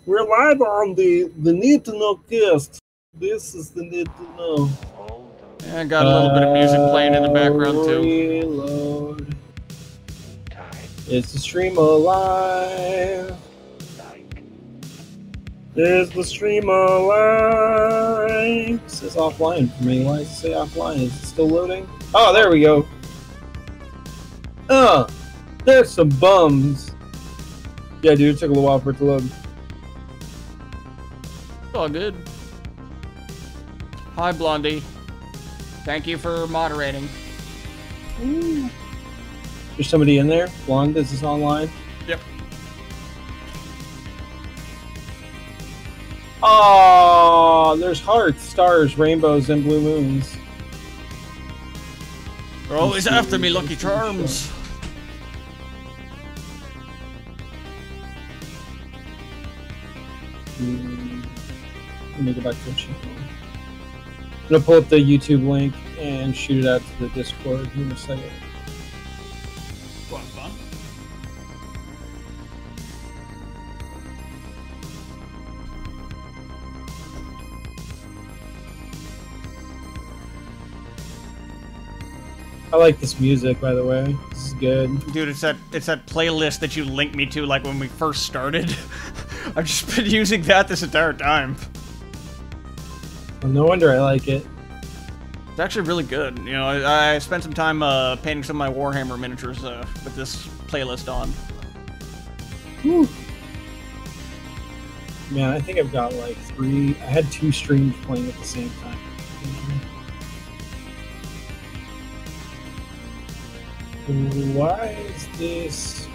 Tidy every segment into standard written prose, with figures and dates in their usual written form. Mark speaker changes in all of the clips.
Speaker 1: We're live on the Need to Know cast. This is the Need to Know.
Speaker 2: Yeah, I got a little bit of music playing in the background too.
Speaker 1: Reload. Is the stream alive? Is the stream alive? It says offline for me. Why does it say offline? Is it still loading? Oh, there we go. There's some bums. Yeah, dude, it took a little while for it to load.
Speaker 2: It's all good. Hi, Blondie. Thank you for moderating.
Speaker 1: Ooh. There's somebody in there? Blonde, is this online?
Speaker 2: Yep.
Speaker 1: Oh, there's hearts, stars, rainbows, and blue moons.
Speaker 2: They're always after me, Lucky Charms.
Speaker 1: Let me go back to the channel. I'm gonna pull up the YouTube link and shoot it out to the Discord in a second.
Speaker 2: Fun.
Speaker 1: I like this music, by the way. This is good.
Speaker 2: Dude, it's that playlist that you linked me to like when we first started. I've just been using that this entire time.
Speaker 1: Well, no wonder I like it.
Speaker 2: It's actually really good. You know, I spent some time painting some of my Warhammer miniatures with this playlist on.
Speaker 1: Whew. Man, I think I've got like 3. I had 2 streams playing at the same time. Why is this?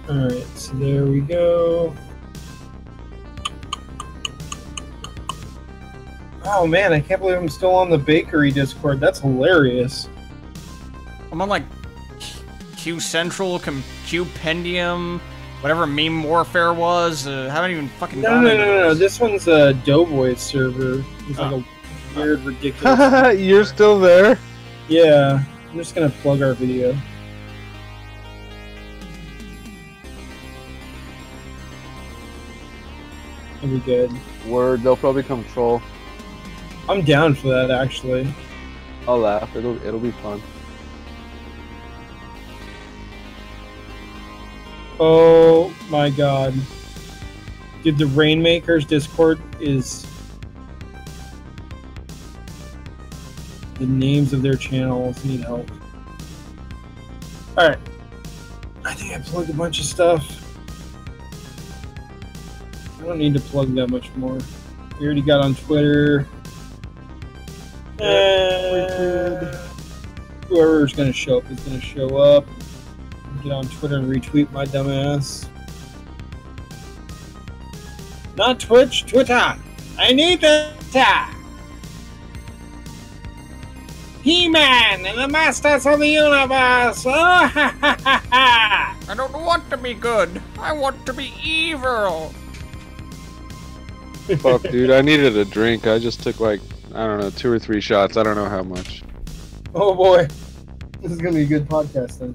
Speaker 1: Alright, so there we go. Oh man, I can't believe I'm still on the bakery Discord. That's hilarious.
Speaker 2: I'm on like Q Central, Q-Pendium, whatever Meme Warfare was. Haven't even fucking gone into
Speaker 1: No.
Speaker 2: those.
Speaker 1: This one's a Doughboy server. It's like a weird, ridiculous.
Speaker 3: You're still there?
Speaker 1: Yeah, I'm just gonna plug our video. It'll be good.
Speaker 3: Word, they'll probably come troll.
Speaker 1: I'm down for that, actually.
Speaker 3: I'll laugh. It'll be fun.
Speaker 1: Oh my god. Dude, the Rainmakers Discord is... The names of their channels need help. Alright. I think I plugged a bunch of stuff. I don't need to plug that much more. We already got on Twitter. Whoever's going to show up is going to show up. Get on Twitter and retweet my dumbass. Not Twitch, Twitter. I need the Twitter. He-Man and the Masters of the Universe.
Speaker 2: I don't want to be good. I want to be evil.
Speaker 3: Fuck, dude. I needed a drink. I just took like, I don't know, 2 or 3 shots. I don't know how much.
Speaker 1: Oh boy. This is going to be a good podcast then.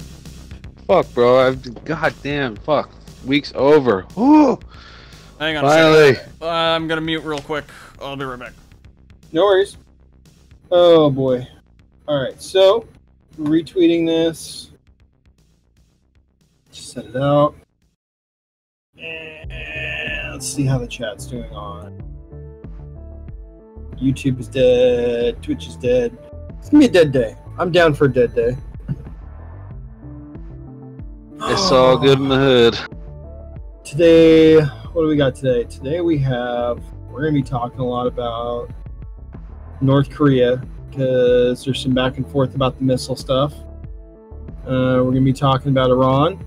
Speaker 3: Fuck, bro. Goddamn, fuck. Week's over. Woo!
Speaker 2: Hang on
Speaker 3: Finally.
Speaker 2: a second. I'm gonna mute real quick. I'll be right back.
Speaker 1: No worries. Oh boy. Alright, so retweeting this. Just set it out. And let's see how the chat's doing on. YouTube is dead. Twitch is dead. It's gonna be a dead day. I'm down for a dead day.
Speaker 3: It's all good in the hood.
Speaker 1: Today, what do we got today? Today we're going to be talking a lot about North Korea because there's some back and forth about the missile stuff. We're going to be talking about Iran.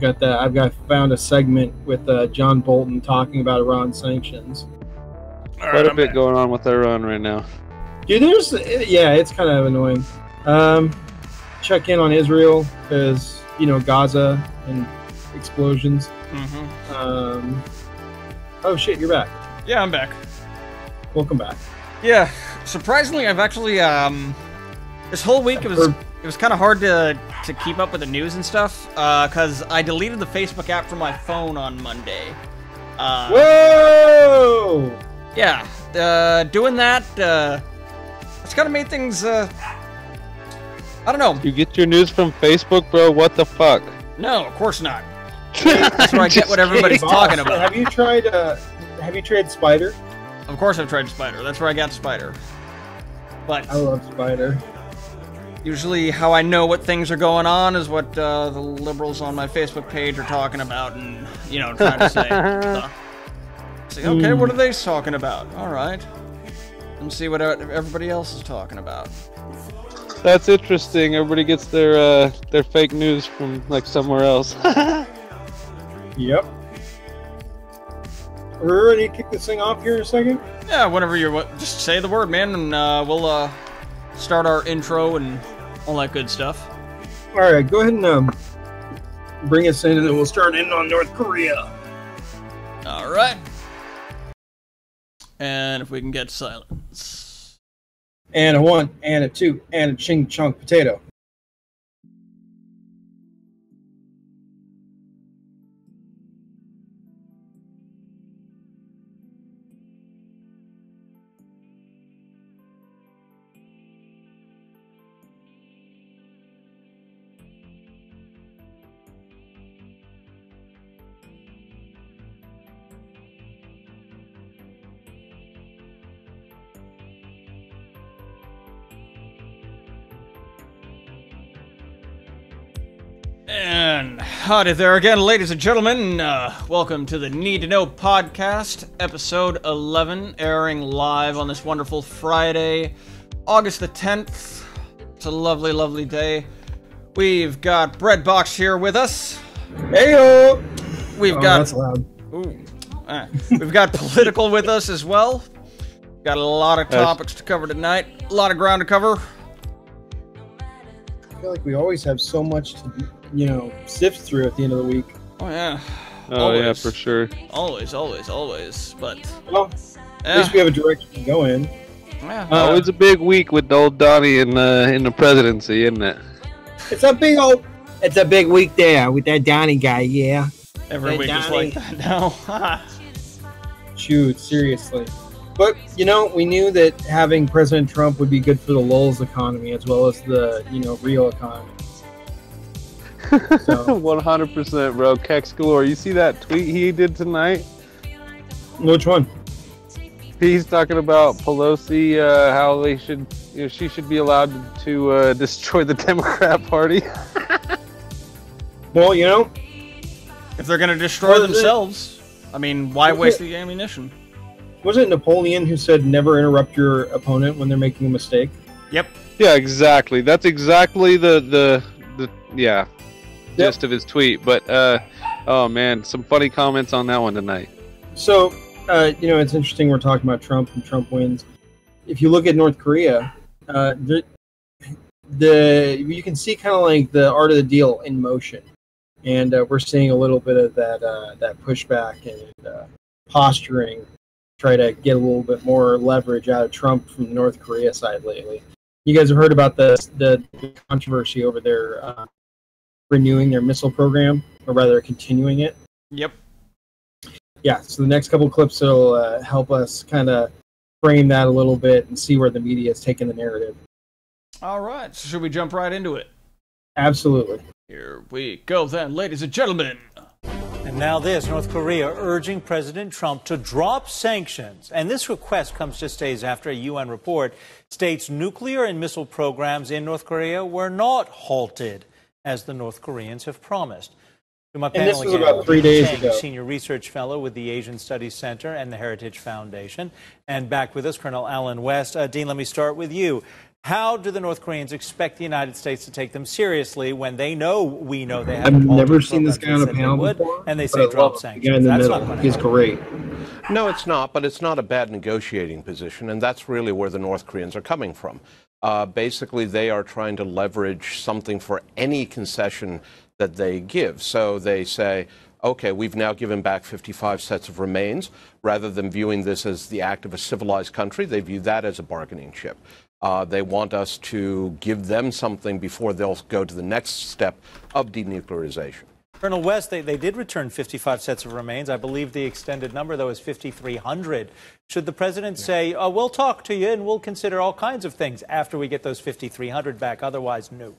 Speaker 1: I've found a segment with John Bolton talking about Iran sanctions.
Speaker 3: Quite a bit going on with Iran right now.
Speaker 1: Dude, it's kind of annoying. Check in on Israel because, Gaza and explosions.
Speaker 2: Mm-hmm.
Speaker 1: Oh shit, you're back.
Speaker 2: Yeah, I'm back.
Speaker 1: Welcome back.
Speaker 2: Yeah, surprisingly, I've actually, this whole week it was... it was kind of hard to keep up with the news and stuff, because I deleted the Facebook app from my phone on Monday.
Speaker 1: Whoa!
Speaker 2: Yeah, doing that, it's kind of made things, I don't know.
Speaker 3: You get your news from Facebook, bro? What the fuck?
Speaker 2: No, of course not. That's where I get what everybody's talking about.
Speaker 1: Have you tried Spider?
Speaker 2: Of course I've tried Spider. That's where I got Spider. But
Speaker 1: I love Spider.
Speaker 2: usually how I know what things are going on is what the liberals on my Facebook page are talking about and, you know, trying to say. Say, okay, what are they talking about? All right. Let's see what everybody else is talking about.
Speaker 3: That's interesting. Everybody gets their fake news from like somewhere else.
Speaker 1: Yep. We're ready to kick this thing off here in a second?
Speaker 2: Yeah, whenever you're... Just say the word, man, and we'll start our intro and all that good stuff.
Speaker 1: Alright, go ahead and bring us in, and then we'll start in on North Korea.
Speaker 2: Alright. And if we can get silence.
Speaker 1: And a 1, and a 2, and a ching chong potato.
Speaker 2: And howdy there again, ladies and gentlemen. Welcome to the Need to Know podcast, episode 11, airing live on this wonderful Friday, August the 10th. It's a lovely, lovely day. We've got Breadbox here with us.
Speaker 1: Heyo!
Speaker 2: We've got...
Speaker 1: That's loud.
Speaker 2: We've got political with us as well. Got a lot of topics to cover tonight. A lot of ground to cover.
Speaker 1: I feel like we always have so much to, you know, sift through at the end of the week.
Speaker 2: Oh, yeah.
Speaker 3: Oh,
Speaker 2: always.
Speaker 3: yeah, for sure.
Speaker 2: Always, always, always. But,
Speaker 1: well, at least we have a direction to go in.
Speaker 2: Yeah.
Speaker 3: It's a big week with old Donnie in the presidency, isn't it?
Speaker 1: It's a big week there with that Donnie guy, yeah.
Speaker 2: Every week is like that now.
Speaker 1: Shoot, seriously. But, you know, we knew that having President Trump would be good for the lulz economy as well as the, you know, real economy. So.
Speaker 3: 100%, bro. Kex galore. You see that tweet he did tonight?
Speaker 1: Which one?
Speaker 3: He's talking about Pelosi, how they should, you know, she should be allowed to destroy the Democrat Party.
Speaker 1: Well, you know,
Speaker 2: if they're going to destroy themselves, I mean, why waste the ammunition?
Speaker 1: Was it Napoleon who said never interrupt your opponent when they're making a mistake?
Speaker 2: Yep.
Speaker 3: Yeah, exactly. That's exactly the gist of his tweet. But oh man, some funny comments on that one tonight.
Speaker 1: So, you know, it's interesting we're talking about Trump and Trump wins. If you look at North Korea, you can see kind of like the art of the deal in motion, and we're seeing a little bit of that pushback and posturing. Try to get a little bit more leverage out of Trump from the North Korea side lately. You guys have heard about the controversy over their renewing their missile program, or rather continuing it?
Speaker 2: Yep.
Speaker 1: Yeah, so the next couple clips will help us kind of frame that a little bit and see where the media is taking the narrative.
Speaker 2: All right, so should we jump right into it?
Speaker 1: Absolutely.
Speaker 2: Here we go then, ladies and gentlemen.
Speaker 4: And now this, North Korea urging President Trump to drop sanctions. And this request comes just days after a UN report states nuclear and missile programs in North Korea were not halted, as the North Koreans have promised. To my panel
Speaker 1: this was
Speaker 4: again,
Speaker 1: about 3 days ago.
Speaker 4: Senior Research Fellow with the Asian Studies Center and the Heritage Foundation. And back with us, Colonel Alan West. Dean, let me start with you. How do the North Koreans expect the United States to take them seriously when we know they have?
Speaker 1: I've never seen this guy on a panel before,
Speaker 4: and they say drop sanctions.
Speaker 1: That's not going to He's great.
Speaker 5: No, it's not, but it's not a bad negotiating position, and that's really where the North Koreans are coming from. Basically, they are trying to leverage something for any concession that they give. So they say, okay, we've now given back 55 sets of remains. Rather than viewing this as the act of a civilized country, they view that as a bargaining chip. They want us to give them something before they'll go to the next step of denuclearization.
Speaker 4: Colonel West, they did return 55 sets of remains. I believe the extended number, though, is 5,300. Should the president say, oh, we'll talk to you and we'll consider all kinds of things after we get those 5,300 back, otherwise, no?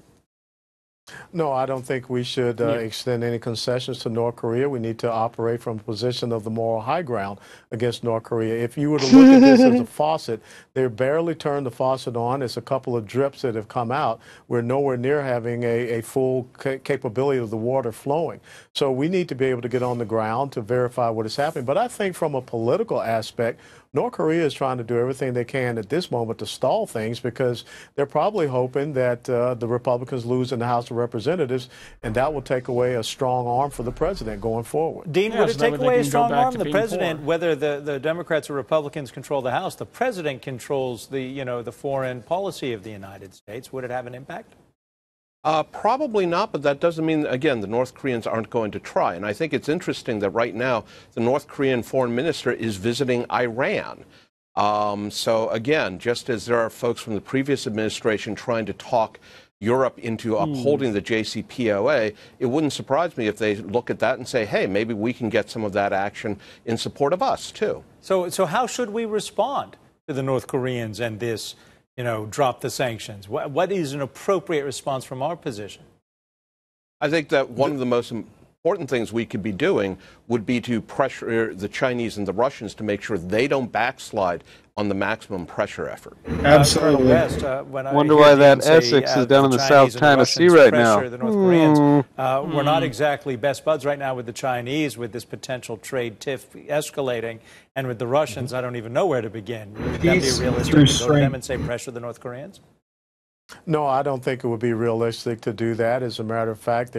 Speaker 6: No, I don't think we should extend any concessions to North Korea. We need to operate from a position of the moral high ground against North Korea. If you were to look at this as a faucet, they barely turned the faucet on. It's a couple of drips that have come out. We're nowhere near having a full capability of the water flowing. So we need to be able to get on the ground to verify what is happening. But I think from a political aspect, North Korea is trying to do everything they can at this moment to stall things because they're probably hoping that the Republicans lose in the House of Representatives, and that will take away a strong arm for the president going forward.
Speaker 4: Dean, would it take away a strong arm? The president, whether the Democrats or Republicans control the House, the president controls the foreign policy of the United States. Would it have an impact?
Speaker 5: Probably not, but that doesn't mean, again, the North Koreans aren't going to try. And I think it's interesting that right now the North Korean foreign minister is visiting Iran. So, again, just as there are folks from the previous administration trying to talk Europe into upholding the JCPOA, it wouldn't surprise me if they look at that and say, hey, maybe we can get some of that action in support of us, too.
Speaker 4: So how should we respond to the North Koreans and this, drop the sanctions? What is an appropriate response from our position?
Speaker 5: I think that one of the most important things we could be doing would be to pressure the Chinese and the Russians to make sure they don't backslide on the maximum pressure effort.
Speaker 1: Absolutely.
Speaker 3: Wonder why that Essex is down in the South China Sea right now.
Speaker 4: The North Koreans, we're not exactly best buds right now with the Chinese, with this potential trade tiff escalating, and with the Russians, I don't even know where to begin. Would that be realistic to go to them and say pressure the North Koreans?
Speaker 6: No, I don't think it would be realistic to do that. As a matter of fact,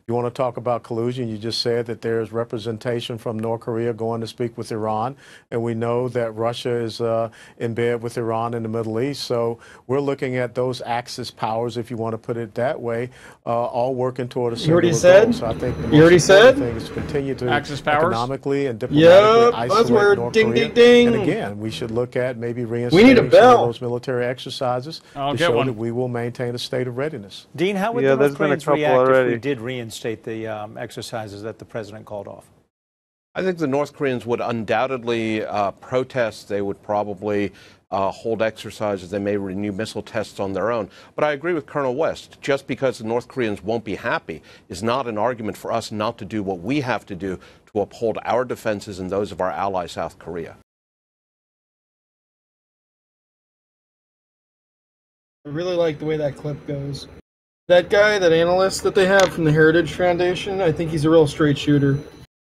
Speaker 6: you want to talk about collusion, you just said that there's representation from North Korea going to speak with Iran, and we know that Russia is in bed with Iran in the Middle East. So we're looking at those Axis powers, if you want to put it that way, all working toward a similar goal. So I think the most important thing is to continue to economically and diplomatically isolate North Korea. And again, we should look at maybe reinstating some of those military exercises to show that we will maintain a state of readiness.
Speaker 4: Dean, how would the North Koreans react if we did reinstate the exercises that the president called off?
Speaker 5: I think the North Koreans would undoubtedly protest. They would probably hold exercises. They may renew missile tests on their own. But I agree with Colonel West. Just because the North Koreans won't be happy is not an argument for us not to do what we have to do to uphold our defenses and those of our ally, South Korea.
Speaker 1: I really like the way that clip goes. That guy, that analyst that they have from the Heritage Foundation, I think he's a real straight shooter.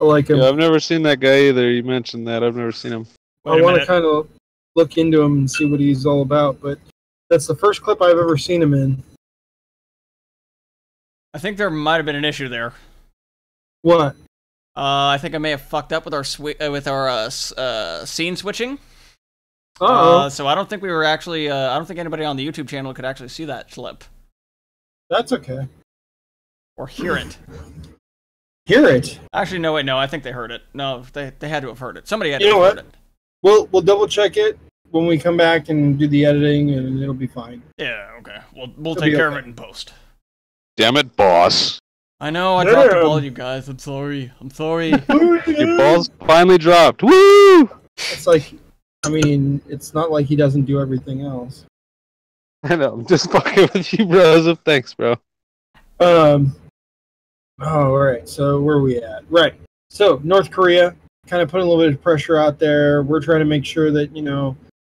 Speaker 1: I like him.
Speaker 3: Yeah, I've never seen that guy either. You mentioned that. I've never seen him.
Speaker 1: I want to kind of look into him and see what he's all about, but that's the first clip I've ever seen him in.
Speaker 2: I think there might have been an issue there.
Speaker 1: What?
Speaker 2: I think I may have fucked up with our scene switching. So I don't think we were actually. I don't think anybody on the YouTube channel could actually see that clip.
Speaker 1: That's okay.
Speaker 2: Or hear it.
Speaker 1: Hear it?
Speaker 2: Actually, no, wait, no. I think they heard it. No, they had to have heard it. Somebody had to have heard it.
Speaker 1: We'll double check it when we come back and do the editing, and it'll be fine.
Speaker 2: Yeah, okay. We'll take care of it in post.
Speaker 3: Damn it, boss.
Speaker 2: I know, I dropped the ball, you guys. I'm sorry.
Speaker 3: Your ball's finally dropped. Woo!
Speaker 1: It's like, I mean, it's not like he doesn't do everything else.
Speaker 3: I know, I'm just fucking with you, bros. Thanks, bro.
Speaker 1: Oh, all right. So where are we at? Right. So North Korea, kind of putting a little bit of pressure out there. We're trying to make sure that,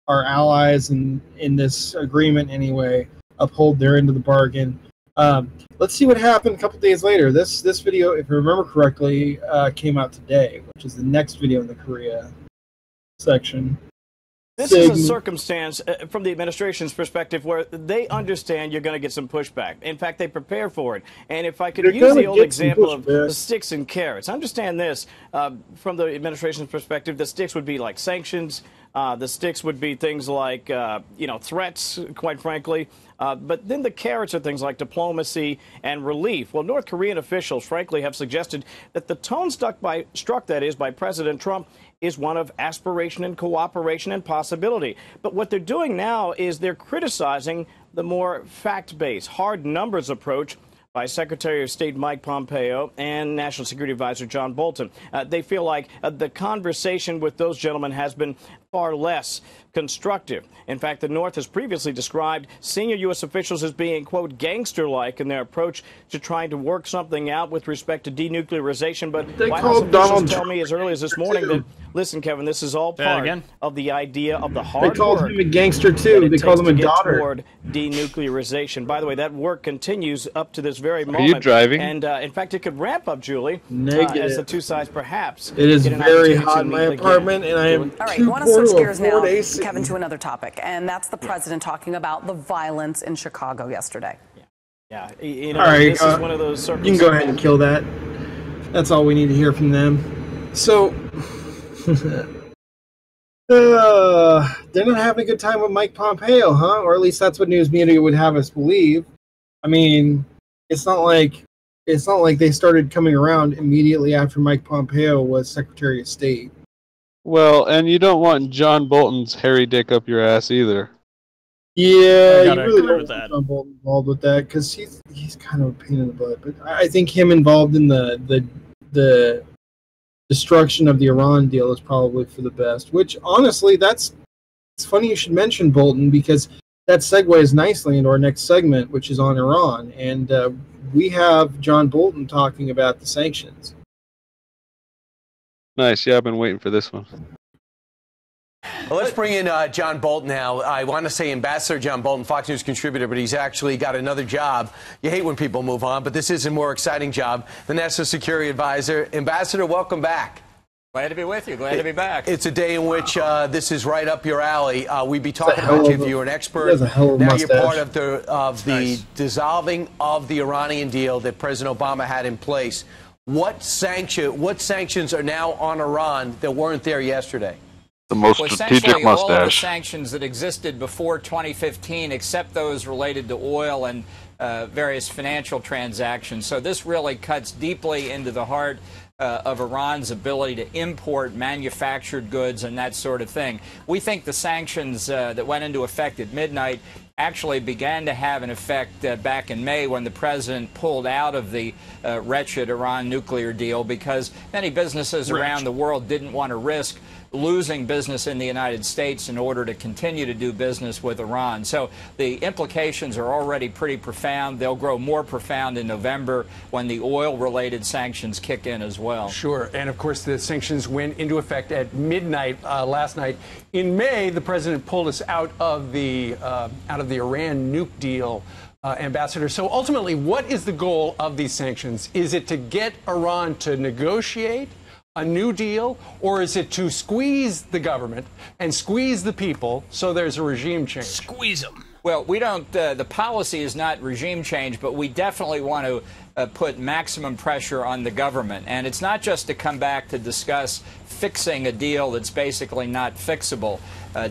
Speaker 1: our allies in this agreement anyway uphold their end of the bargain. Let's see what happened a couple days later. This video, if you remember correctly, came out today, which is the next video in the Korea section.
Speaker 7: This is a circumstance from the administration's perspective where they understand you're going to get some pushback. In fact, they prepare for it. And if I could use the old example of the sticks and carrots, understand this, from the administration's perspective, the sticks would be like sanctions. The sticks would be things like, threats, quite frankly. But then the carrots are things like diplomacy and relief. Well, North Korean officials, frankly, have suggested that the tone struck by President Trump is one of aspiration and cooperation and possibility. But what they're doing now is they're criticizing the more fact-based, hard numbers approach by Secretary of State Mike Pompeo and National Security Advisor John Bolton. They feel like the conversation with those gentlemen has been far less constructive. In fact, the North has previously described senior U.S. officials as being, quote, gangster-like in their approach to trying to work something out with respect to denuclearization. But
Speaker 1: They
Speaker 7: White House
Speaker 1: called Donald
Speaker 7: officials tell me as early as this morning that, listen, Kevin, this is all part of the idea of the hard work.
Speaker 1: They called him a gangster, too. They called him a daughter.
Speaker 7: Toward denuclearization. By the way, that work continues up to this very moment.
Speaker 3: Are you driving?
Speaker 7: And, in fact, it could ramp up, Julie, as the two sides perhaps.
Speaker 1: It is very hot in my apartment, and I am
Speaker 8: all right, I want to switch gears now, Kevin, to another topic, and that's the president talking about the violence in Chicago yesterday.
Speaker 7: Yeah, you know,
Speaker 1: all right,
Speaker 7: this is one of those circumstances.
Speaker 1: You can go ahead and kill that. That's all we need to hear from them. So, they're not having a good time with Mike Pompeo, huh? Or at least that's what news media would have us believe. I mean, it's not like they started coming around immediately after Mike Pompeo was Secretary of State.
Speaker 3: Well, and you don't want John Bolton's hairy dick up your ass either.
Speaker 1: Yeah, you really don't want John Bolton involved with that because he's kind of a pain in the butt. But I think him involved in the destruction of the Iran deal is probably for the best. Which honestly, it's funny you should mention Bolton because that segues nicely into our next segment, which is on Iran, and we have John Bolton talking about the sanctions.
Speaker 3: Nice. Yeah, I've been waiting for this one.
Speaker 9: Well, let's bring in John Bolton now. I want to say Ambassador John Bolton, Fox News contributor, but he's actually got another job. You hate when people move on, but this is a more exciting job. The National Security Advisor. Ambassador, welcome back.
Speaker 10: Glad to be with you. Glad to be back.
Speaker 9: It's a day in which this is right up your alley. We'd be talking about you if you were an expert. Now you're part of the dissolving of the Iranian deal that President Obama had in place. What sanctions are now on Iran that weren't there yesterday?
Speaker 3: The most strategic mustache.
Speaker 10: All of the sanctions that existed before 2015, except those related to oil and various financial transactions. So this really cuts deeply into the heart of Iran's ability to import manufactured goods and that sort of thing. We think the sanctions that went into effect at midnight actually began to have an effect back in May when the president pulled out of the wretched Iran nuclear deal because many businesses around the world didn't want to risk losing business in the United States in order to continue to do business with Iran. So the implications are already pretty profound. They'll grow more profound in November when the oil-related sanctions kick in as well.
Speaker 11: Sure. And, of course, the sanctions went into effect at midnight last night. In May, the president pulled us out of the Iran nuke deal, Ambassador. So ultimately, what is the goal of these sanctions? Is it to get Iran to negotiate a new deal, or is it to squeeze the government and squeeze the people so there's a regime change?
Speaker 2: Squeeze them.
Speaker 10: Well, we don't, the policy is not regime change, but we definitely want to put maximum pressure on the government. And it's not just to come back to discuss fixing a deal that's basically not fixable,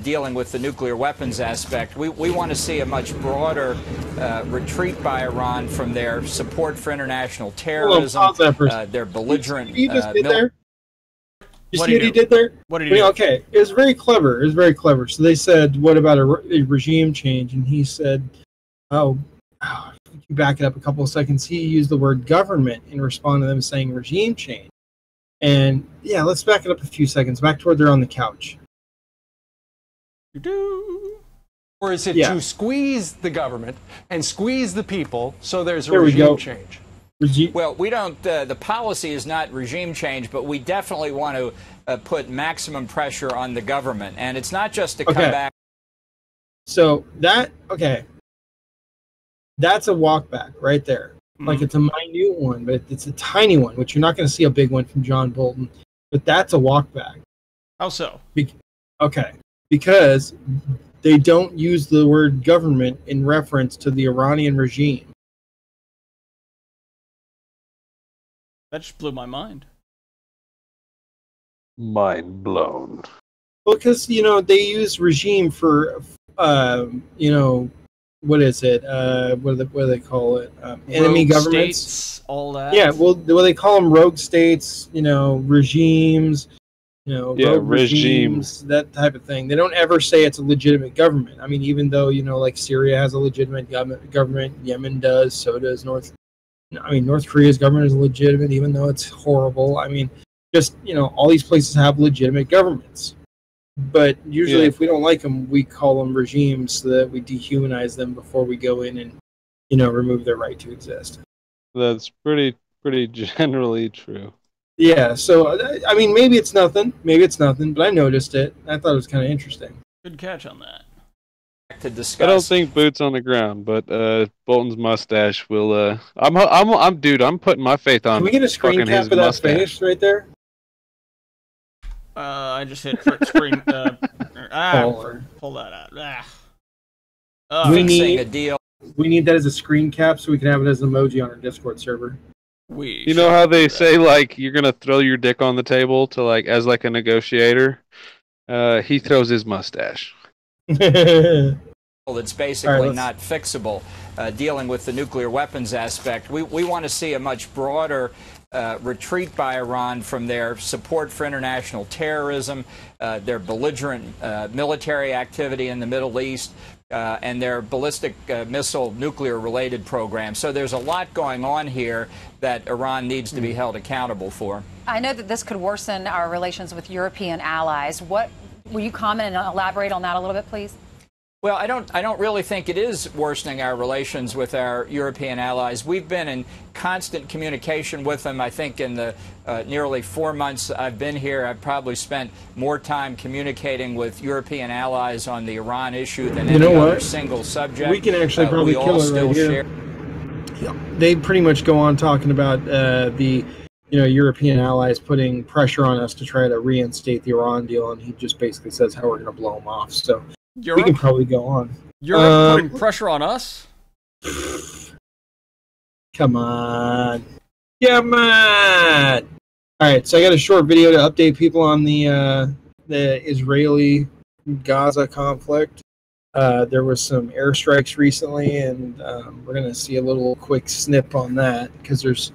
Speaker 10: dealing with the nuclear weapons aspect. We want to see a much broader retreat by Iran from their support for international terrorism, their belligerent military.
Speaker 1: You see what he did there?
Speaker 2: What did he do?
Speaker 1: Okay, it was very clever. It was very clever. So they said, what about a regime change? And he said, you back it up a couple of seconds. He used the word government in response to them saying regime change. And, yeah, let's back it up a few seconds. Back to where they're on the couch.
Speaker 11: Or is it to squeeze the government and squeeze the people so there's a regime change?
Speaker 10: Well, we don't, the policy is not regime change, but we definitely want to put maximum pressure on the government. And it's not just to come back.
Speaker 1: So that's a walk back right there. Mm-hmm. Like it's a minute one, but it's a tiny one, which you're not going to see a big one from John Bolton. But that's a walk back.
Speaker 2: How so?
Speaker 1: Because they don't use the word government in reference to the Iranian regime.
Speaker 2: That just blew my mind.
Speaker 3: Mind blown.
Speaker 1: Well, because, they use regime for, what is it? What do they call it? Enemy governments?
Speaker 2: States, all that.
Speaker 1: Yeah, well, they call them rogue states, regimes. rogue regimes, that type of thing. They don't ever say it's a legitimate government. I mean, even though, like Syria has a legitimate government, Yemen does, so does North Korea's government is legitimate, even though it's horrible. I mean, just, all these places have legitimate governments. But usually if we don't like them, we call them regimes so that we dehumanize them before we go in and, remove their right to exist.
Speaker 3: That's pretty generally true.
Speaker 1: Yeah, so, I mean, maybe it's nothing, but I noticed it. I thought it was kind of interesting.
Speaker 2: Good catch on that.
Speaker 10: To discuss.
Speaker 3: I don't think boots on the ground, but Bolton's mustache will. I'm putting my faith on.
Speaker 1: Can we get a screen cap of that face right there?
Speaker 2: I just hit screen. Pull that out.
Speaker 1: We need a deal. We need that as a screen cap so we can have it as an emoji on our Discord server.
Speaker 3: You know how they say you're gonna throw your dick on the table to as a negotiator? He throws his mustache.
Speaker 10: That's basically not fixable. Dealing with the nuclear weapons aspect, we want to see a much broader retreat by Iran from their support for international terrorism, their belligerent military activity in the Middle East, and their ballistic missile nuclear-related program. So there's a lot going on here that Iran needs to be held accountable for.
Speaker 12: I know that this could worsen our relations with European allies. Will you comment and elaborate on that a little bit, please?
Speaker 10: Well, I don't really think it is worsening our relations with our European allies. We've been in constant communication with them. I think in the nearly 4 months I've been here, I've probably spent more time communicating with European allies on the Iran issue than any other single subject.
Speaker 1: We can actually probably kill it right here. They pretty much go on talking about the European allies putting pressure on us to try to reinstate the Iran deal, and he just basically says how we're going to blow them off. So we can probably go on.
Speaker 2: You're putting pressure on us?
Speaker 1: Come on. All right, so I got a short video to update people on the Israeli-Gaza conflict. There was some airstrikes recently, and we're going to see a little quick snip on that because there's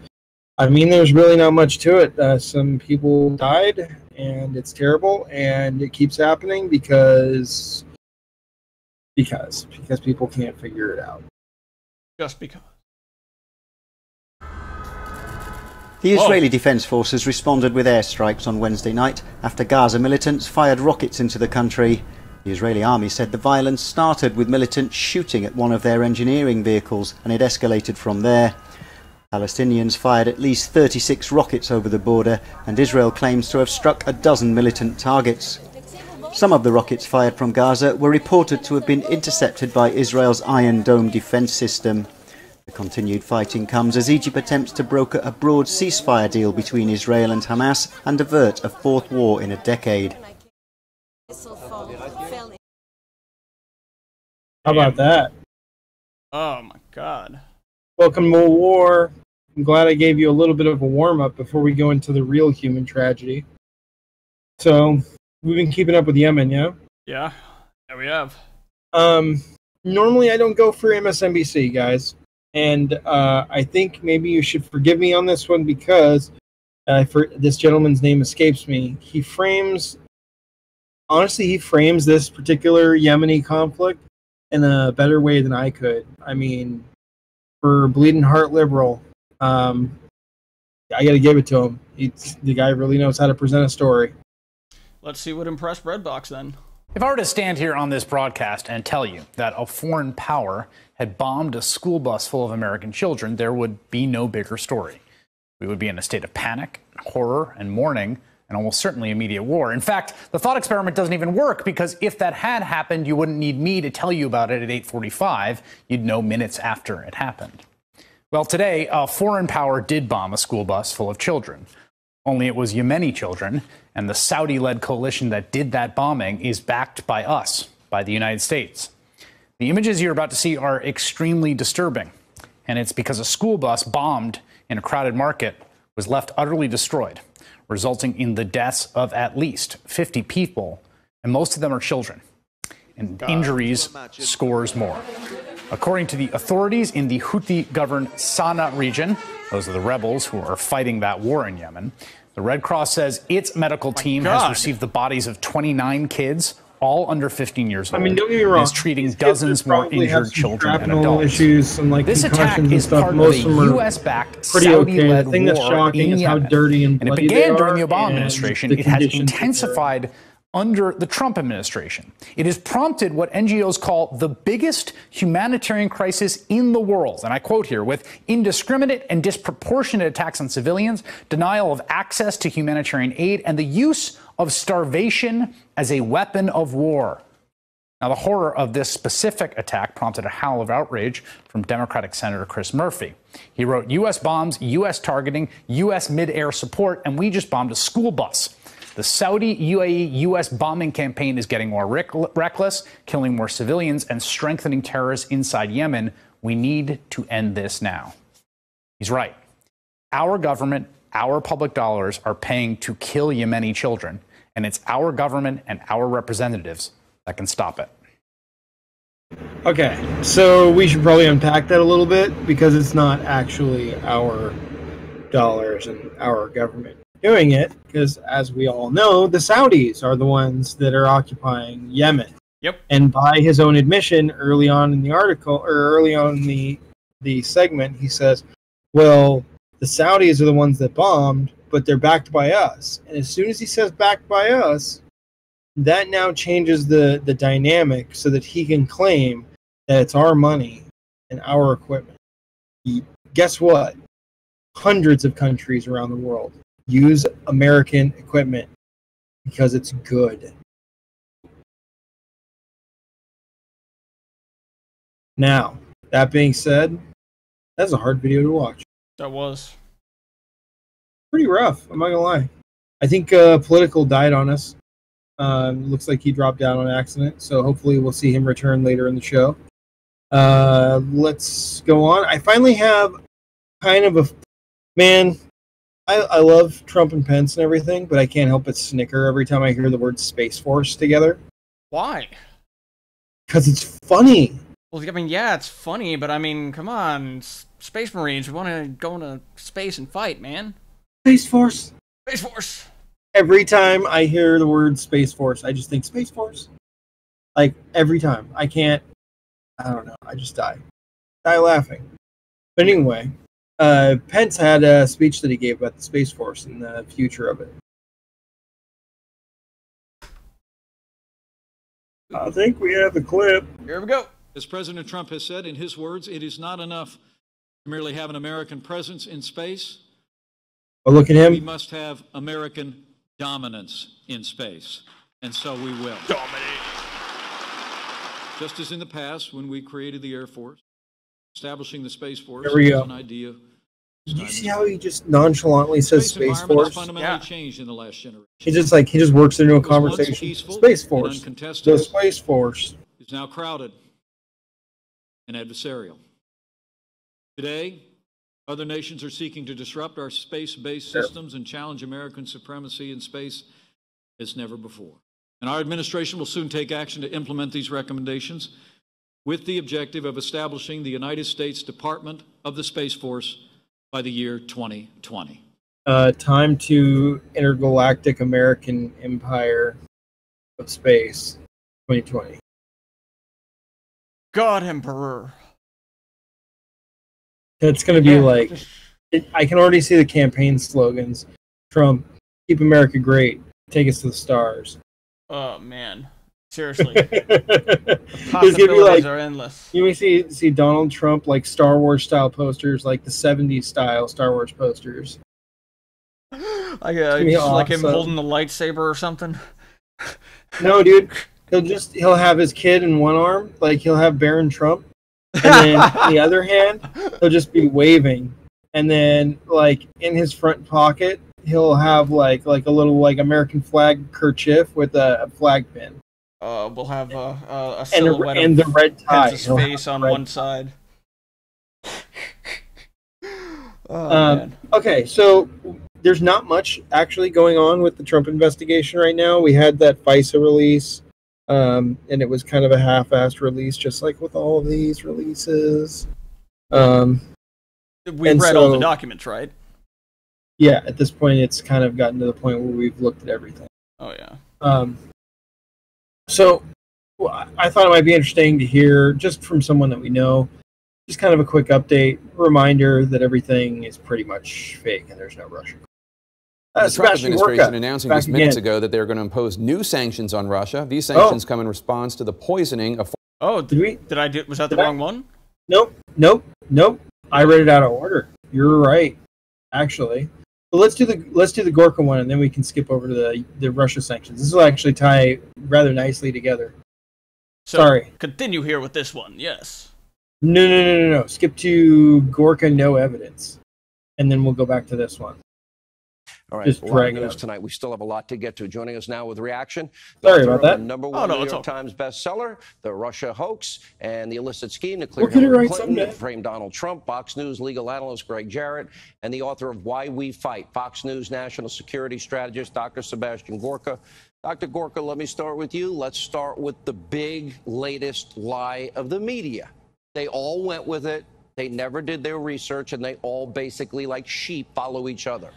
Speaker 1: really not much to it. Some people died, and it's terrible, and it keeps happening because people can't figure it out.
Speaker 2: Just because.
Speaker 13: The Israeli Defense Forces responded with airstrikes on Wednesday night after Gaza militants fired rockets into the country. The Israeli army said the violence started with militants shooting at one of their engineering vehicles, and it escalated from there. Palestinians fired at least 36 rockets over the border, and Israel claims to have struck a dozen militant targets. Some of the rockets fired from Gaza were reported to have been intercepted by Israel's Iron Dome defense system. The continued fighting comes as Egypt attempts to broker a broad ceasefire deal between Israel and Hamas and avert a fourth war in a decade.
Speaker 1: How about that?
Speaker 2: Oh my God.
Speaker 1: Welcome to more war. I'm glad I gave you a little bit of a warm-up before we go into the real human tragedy. So, we've been keeping up with Yemen, yeah?
Speaker 2: Yeah, we have.
Speaker 1: Normally I don't go for MSNBC, guys. And I think maybe you should forgive me on this one because this gentleman's name escapes me. He frames this particular Yemeni conflict in a better way than I could. I mean, for bleeding heart liberal, I got to give it to him. The guy really knows how to present a story.
Speaker 2: Let's see what impressed Breadbox then.
Speaker 14: If I were to stand here on this broadcast and tell you that a foreign power had bombed a school bus full of American children, there would be no bigger story. We would be in a state of panic, horror, and mourning, and almost certainly immediate war. In fact, the thought experiment doesn't even work because if that had happened, you wouldn't need me to tell you about it at 8:45. You'd know minutes after it happened. Well, today, a foreign power did bomb a school bus full of children. Only it was Yemeni children, and the Saudi-led coalition that did that bombing is backed by us, by the United States. The images you're about to see are extremely disturbing, and it's because a school bus bombed in a crowded market was left utterly destroyed, resulting in the deaths of at least 50 people, and most of them are children, and injuries scores more. According to the authorities in the Houthi-governed Sana'a region, those are the rebels who are fighting that war in Yemen, The Red Cross says its medical team has received the bodies of 29 kids, all under 15 years old.
Speaker 1: I mean, don't get me wrong.
Speaker 14: Is treating dozens more injured children and adults.
Speaker 1: Issues, some, like,
Speaker 14: this attack
Speaker 1: and
Speaker 14: is
Speaker 1: stuff.
Speaker 14: part
Speaker 1: Most
Speaker 14: of a U.S.-backed, Saudi-led
Speaker 1: The thing that's
Speaker 14: war
Speaker 1: shocking
Speaker 14: in
Speaker 1: is how
Speaker 14: Yemen.
Speaker 1: dirty and
Speaker 14: And it
Speaker 1: bloody
Speaker 14: began
Speaker 1: they
Speaker 14: during the
Speaker 1: are,
Speaker 14: Obama
Speaker 1: and
Speaker 14: administration.
Speaker 1: the
Speaker 14: It has
Speaker 1: conditions
Speaker 14: intensified under the Trump administration. It has prompted what NGOs call the biggest humanitarian crisis in the world. And I quote here, with indiscriminate and disproportionate attacks on civilians, denial of access to humanitarian aid, and the use of starvation as a weapon of war. Now, the horror of this specific attack prompted a howl of outrage from Democratic Senator Chris Murphy. He wrote, U.S. bombs, U.S. targeting, U.S. mid-air support, and we just bombed a school bus. The Saudi UAE U.S. bombing campaign is getting more reckless, killing more civilians, and strengthening terrorists inside Yemen. We need to end this now. He's right. Our government, our public dollars are paying to kill Yemeni children, and it's our government and our representatives that can stop it.
Speaker 1: Okay, so we should probably unpack that a little bit, because it's not actually our dollars and our government doing it, because as we all know, the Saudis are the ones that are occupying Yemen.
Speaker 2: Yep.
Speaker 1: And by his own admission, early on in the article, or early on in the segment, he says, well, the Saudis are the ones that bombed, but they're backed by us. And as soon as he says backed by us, that now changes the dynamic so that he can claim that it's our money and our equipment. Guess what? Hundreds of countries around the world use American equipment because it's good. Now, that being said, that's a hard video to watch.
Speaker 2: That was
Speaker 1: pretty rough, I'm not gonna lie. I think Political died on us. Looks like he dropped down on accident, so hopefully we'll see him return later in the show. Let's go on. I finally have kind of a... Man, I love Trump and Pence and everything, but I can't help but snicker every time I hear the word Space Force together.
Speaker 2: Why?
Speaker 1: Because it's funny.
Speaker 2: Well, I mean, yeah, it's funny, but I mean, come on. Space Marines, we want to go into space and fight, man.
Speaker 1: Space Force.
Speaker 2: Space Force.
Speaker 1: Every time I hear the word Space Force, I just think Space Force. Like, every time. I don't know, I just die laughing. But anyway, Pence had a speech that he gave about the Space Force and the future of it. I think we have the clip.
Speaker 2: Here we go.
Speaker 15: As President Trump has said, in his words, it is not enough to merely have an American presence in space.
Speaker 1: Oh, look at him.
Speaker 15: We must have American dominance in space, and so we will.
Speaker 2: Dominate.
Speaker 15: Just as in the past, when we created the Air Force, establishing the Space Force
Speaker 1: there we go.
Speaker 15: was an idea.
Speaker 1: Did you see how he just nonchalantly says Space Force?
Speaker 15: Fundamentally changed in the last generation.
Speaker 1: He just works into a conversation. Space Force. The Space Force
Speaker 15: is now crowded and adversarial. Today, other nations are seeking to disrupt our space-based systems and challenge American supremacy in space as never before. And our administration will soon take action to implement these recommendations with the objective of establishing the United States Department of the Space Force by the year 2020.
Speaker 1: Time to intergalactic American empire of space, 2020.
Speaker 2: God, Emperor.
Speaker 1: It's going to be like, I can already see the campaign slogans. Trump, keep America great, take us to the stars.
Speaker 2: Oh, man. Seriously. The
Speaker 1: possibilities
Speaker 2: are endless.
Speaker 1: You may see Donald Trump, like Star Wars style posters, like the 70s style Star Wars posters.
Speaker 2: Just like him holding the lightsaber or something.
Speaker 1: No, dude. He'll have his kid in one arm, like he'll have Baron Trump. And then on the other hand, he'll just be waving. And then, like, in his front pocket, he'll have like a little American flag kerchief with a flag pin.
Speaker 2: We'll have a silhouette
Speaker 1: and the red tie.
Speaker 2: Pence's face on one side. Man.
Speaker 1: Okay, so there's not much actually going on with the Trump investigation right now. We had that FISA release, and it was kind of a half-assed release, just like with all of these releases.
Speaker 2: We read all the documents, right?
Speaker 1: yeah, at this point, it's kind of gotten to the point where we've looked at everything.
Speaker 2: Oh yeah.
Speaker 1: So I thought it might be interesting to hear just from someone that we know, just kind of a quick update, reminder that everything is pretty much fake and there's no Russia.
Speaker 16: The Trump administration announcing just minutes ago that they're going to impose new sanctions on Russia. These sanctions come in response to the poisoning of.
Speaker 2: Oh, was that the wrong one?
Speaker 1: Nope. I read it out of order. You're right, actually. But let's do the Gorka one, and then we can skip over to the Russia sanctions. This will actually tie rather nicely together.
Speaker 2: So,
Speaker 1: sorry.
Speaker 2: Continue here with this one. Yes.
Speaker 1: No. Skip to Gorka, no evidence, and then we'll go back to this one.
Speaker 17: All right,
Speaker 1: just
Speaker 17: a lot of news tonight. We still have a lot to get to. Joining us now with reaction.
Speaker 1: Sorry about that.
Speaker 17: The number one New York Times bestseller, The Russia Hoax and the Illicit Scheme to clear
Speaker 1: We'll
Speaker 17: Hillary Clinton and frame Donald Trump. Fox News legal analyst Greg Jarrett and the author of Why We Fight, Fox News national security strategist Dr. Sebastian Gorka. Dr. Gorka, let me start with you. Let's start with the big latest lie of the media. They all went with it. They never did their research, and they all basically, like sheep, follow each other.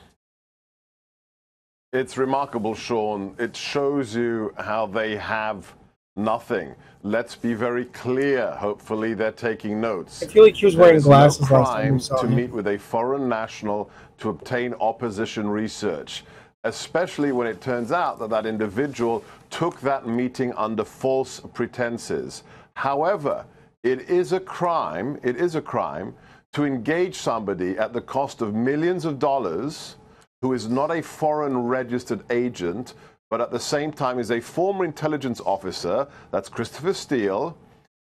Speaker 18: It's remarkable, Sean. It shows you how they have nothing. Let's be very clear. Hopefully, they're taking notes.
Speaker 1: I feel like he was wearing glasses last time
Speaker 18: crime
Speaker 1: we saw
Speaker 18: to
Speaker 1: him.
Speaker 18: meet with a foreign national to obtain opposition research, especially when it turns out that that individual took that meeting under false pretenses. However, it is a crime. It is a crime to engage somebody at the cost of millions of dollars who is not a foreign registered agent, but at the same time is a former intelligence officer, that's Christopher Steele,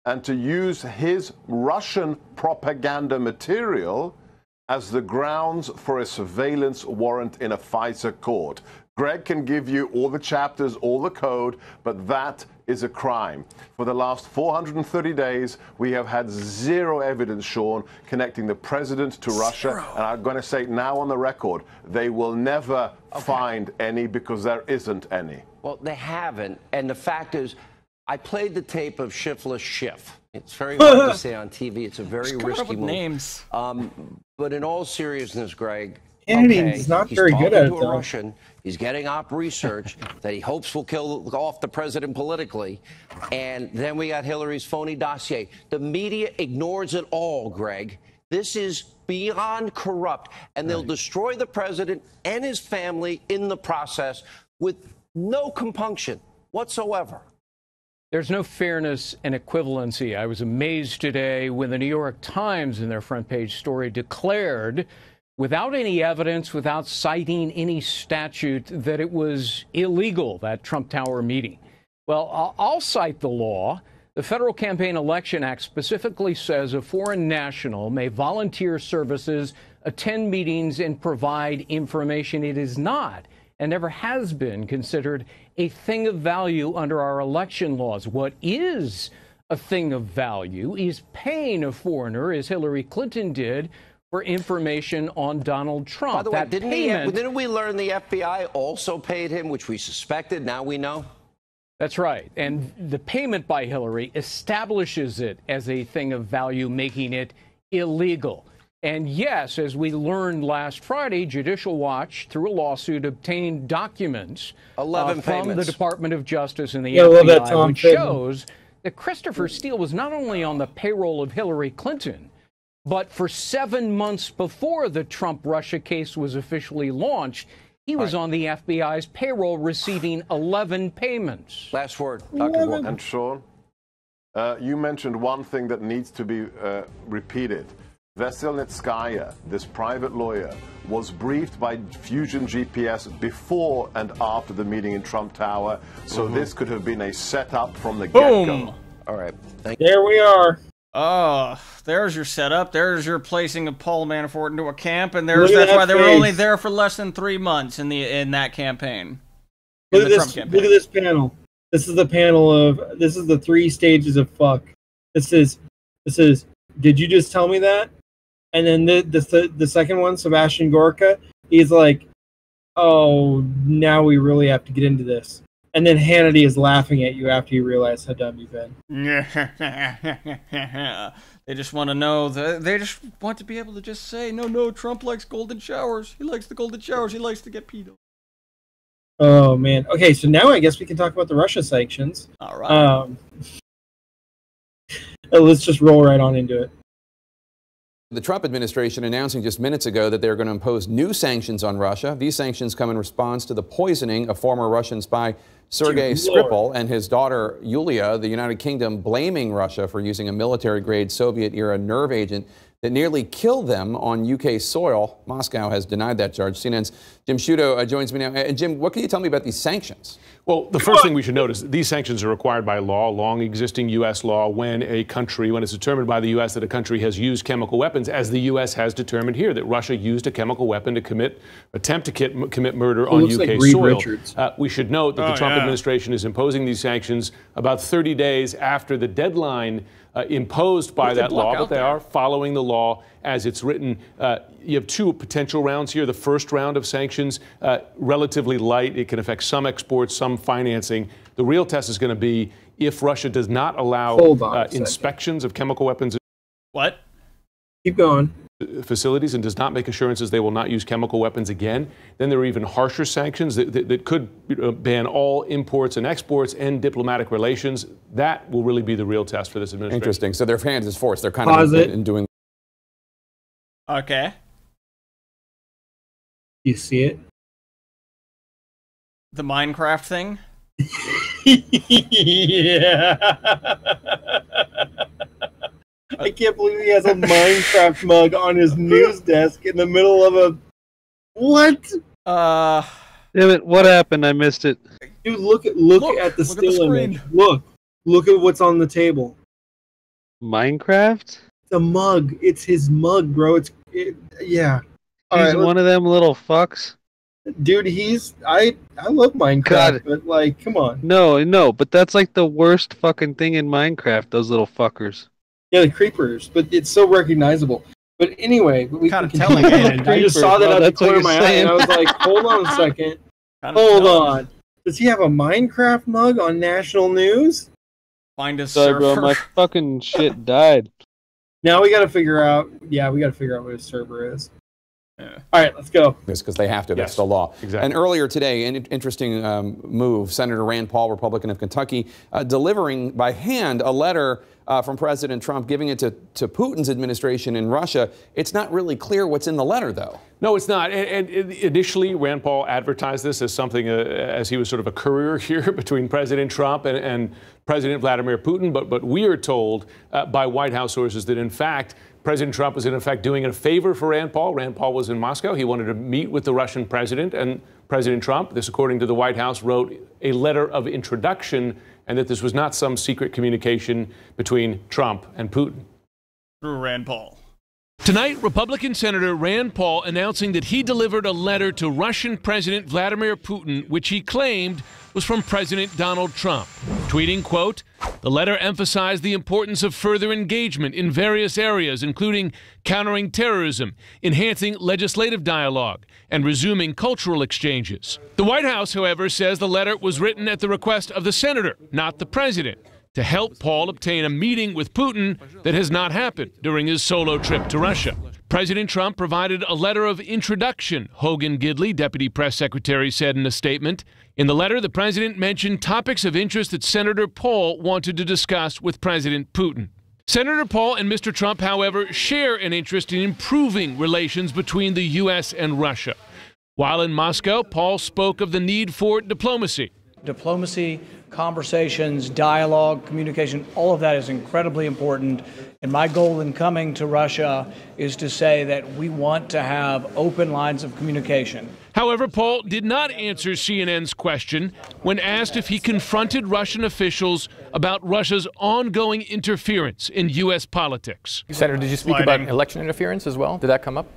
Speaker 18: and to use his Russian propaganda material as the grounds for a surveillance warrant in a FISA court. Greg can give you all the chapters, all the code, but that is a crime. For the last 430 days, we have had zero evidence, Sean, connecting the president to Russia. And I'm going to say now on the record, they will never find any because there isn't any.
Speaker 17: Well, they haven't. And the fact is, I played the tape of Shiftless Schiff. It's very hard to say on TV. It's a very risky move.
Speaker 2: Names.
Speaker 17: But in all seriousness, Greg,
Speaker 1: He's not very good at it,
Speaker 17: to a
Speaker 1: though.
Speaker 17: Russian. He's getting op research that he hopes will kill off the president politically. And then we got Hillary's phony dossier. The media ignores it all, Greg. This is beyond corrupt. And they'll destroy the president and his family in the process with no compunction whatsoever.
Speaker 19: There's no fairness and equivalency. I was amazed today when the New York Times, in their front page story, declared, without any evidence, without citing any statute, that it was illegal, that Trump Tower meeting. Well, I'll cite the law. The Federal Campaign Election Act specifically says a foreign national may volunteer services, attend meetings, and provide information. It is not, and never has been, considered a thing of value under our election laws. What is a thing of value is paying a foreigner, as Hillary Clinton did, for information on Donald Trump.
Speaker 17: By the way, didn't we learn the FBI also paid him, which we suspected, now we know?
Speaker 19: That's right. And the payment by Hillary establishes it as a thing of value, making it illegal. And yes, as we learned last Friday, Judicial Watch, through a lawsuit, obtained documents
Speaker 17: 11
Speaker 19: from
Speaker 17: payments.
Speaker 19: the Department of Justice and the
Speaker 1: Yeah, well, that's
Speaker 19: FBI, which
Speaker 1: Pittman.
Speaker 19: shows that Christopher Steele was not only on the payroll of Hillary Clinton, but for 7 months before the Trump-Russia case was officially launched, he was on the FBI's payroll receiving 11 payments.
Speaker 17: Last word, Dr. Gorka.
Speaker 18: And Sean, you mentioned one thing that needs to be repeated. Veselnitskaya, this private lawyer, was briefed by Fusion GPS before and after the meeting in Trump Tower, so this could have been a setup from the get-go.
Speaker 17: All right. Thank you.
Speaker 1: There we are.
Speaker 2: Oh, there's your setup. There's your placing of Paul Manafort into a camp, and there's
Speaker 1: Look at
Speaker 2: that's
Speaker 1: that
Speaker 2: why they were
Speaker 1: face.
Speaker 2: only there for less than 3 months in that campaign.
Speaker 1: Look
Speaker 2: In
Speaker 1: at
Speaker 2: the
Speaker 1: this.
Speaker 2: Trump campaign.
Speaker 1: Look at this panel. This is the panel of. This is the 3 stages of fuck. This is. Did you just tell me that? And then the second one, Sebastian Gorka, he's like, oh, now we really have to get into this. And then Hannity is laughing at you after you realize how dumb you've been.
Speaker 2: They just want to know. They just want to be able to just say, no, Trump likes golden showers. He likes the golden showers. He likes to get peed on.
Speaker 1: Oh, man. Okay, so now I guess we can talk about the Russia sanctions.
Speaker 2: All right.
Speaker 1: Let's just roll right on into it.
Speaker 16: The Trump administration announcing just minutes ago that they're going to impose new sanctions on Russia. These sanctions come in response to the poisoning of former Russian spy Sergei Skripal and his daughter Yulia, the United Kingdom blaming Russia for using a military-grade Soviet-era nerve agent that nearly killed them on UK soil. Moscow has denied that charge. CNN's Jim Sciutto joins me now. Jim, what can you tell me about these sanctions?
Speaker 20: Well, the first thing we should note is these sanctions are required by law, long existing U.S. law, when it's determined by the U.S. that a country has used chemical weapons, as the U.S. has determined here, that Russia used a chemical weapon to attempt to commit murder on UK soil. We should note that the Trump administration is imposing these sanctions about 30 days after the deadline imposed by that law, but they are following the law as it's written. You have two potential rounds here. The first round of sanctions, relatively light. It can affect some exports, some financing. The real test is going to be if Russia does not allow inspections of chemical weapons.
Speaker 2: What?
Speaker 1: Keep going.
Speaker 20: Facilities and does not make assurances they will not use chemical weapons again. Then there are even harsher sanctions that could ban all imports and exports and diplomatic relations. That will really be the real test for this administration.
Speaker 16: Interesting. So their hands is forced. They're kind of in doing.
Speaker 2: Okay.
Speaker 1: You see it?
Speaker 2: The Minecraft thing?
Speaker 1: Yeah. I can't believe he has a Minecraft mug on his news desk in the middle of a... What?
Speaker 3: Damn it, what happened? I missed it.
Speaker 1: Dude, look at the still image. Look at what's on the table.
Speaker 3: Minecraft?
Speaker 1: It's a mug. It's his mug, bro. Yeah.
Speaker 3: He's one of them little fucks.
Speaker 1: Dude, I love Minecraft, but like, come on.
Speaker 3: No, but that's like the worst fucking thing in Minecraft, those little fuckers.
Speaker 1: Yeah, the creepers, but it's so recognizable. But anyway, we
Speaker 2: kind of telling
Speaker 1: it. I just saw that out the corner of my eye, and I was like, hold on a second. Hold on. Does he have a Minecraft mug on national news?
Speaker 2: Find a
Speaker 3: Sorry,
Speaker 2: server.
Speaker 3: bro, my fucking shit died.
Speaker 1: Now we got to figure out. Yeah, we got to figure out what his server is. Yeah. All right, let's go.
Speaker 16: Because they have to. That's the law.
Speaker 20: Exactly.
Speaker 16: And earlier today, an interesting move. Senator Rand Paul, Republican of Kentucky, delivering by hand a letter from President Trump, giving it to Putin's administration in Russia. It's not really clear what's in the letter, though.
Speaker 20: No, it's not. And initially, Rand Paul advertised this as something, as he was sort of a courier here between President Trump and President Vladimir Putin. But we are told by White House sources that, in fact, President Trump was, in effect, doing a favor for Rand Paul. Rand Paul was in Moscow. He wanted to meet with the Russian president, and President Trump, this according to the White House, wrote a letter of introduction, and that this was not some secret communication between Trump and Putin.
Speaker 2: Through Rand Paul.
Speaker 21: Tonight, Republican Senator Rand Paul announcing that he delivered a letter to Russian President Vladimir Putin, which he claimed was from President Donald Trump. Tweeting, quote, "The letter emphasized the importance of further engagement in various areas, including countering terrorism, enhancing legislative dialogue, and resuming cultural exchanges." The White House, however, says the letter was written at the request of the senator, not the president, to help Paul obtain a meeting with Putin that has not happened during his solo trip to Russia. President Trump provided a letter of introduction, Hogan Gidley, deputy press secretary, said in a statement. In the letter, the president mentioned topics of interest that Senator Paul wanted to discuss with President Putin. Senator Paul and Mr. Trump, however, share an interest in improving relations between the U.S. and Russia. While in Moscow, Paul spoke of the need for diplomacy.
Speaker 22: Diplomacy, conversations, dialogue, communication, all of that is incredibly important. And my goal in coming to Russia is to say that we want to have open lines of communication.
Speaker 21: However, Paul did not answer CNN's question when asked if he confronted Russian officials about Russia's ongoing interference in U.S. politics.
Speaker 23: Senator, did you speak about election interference as well? Did that come up?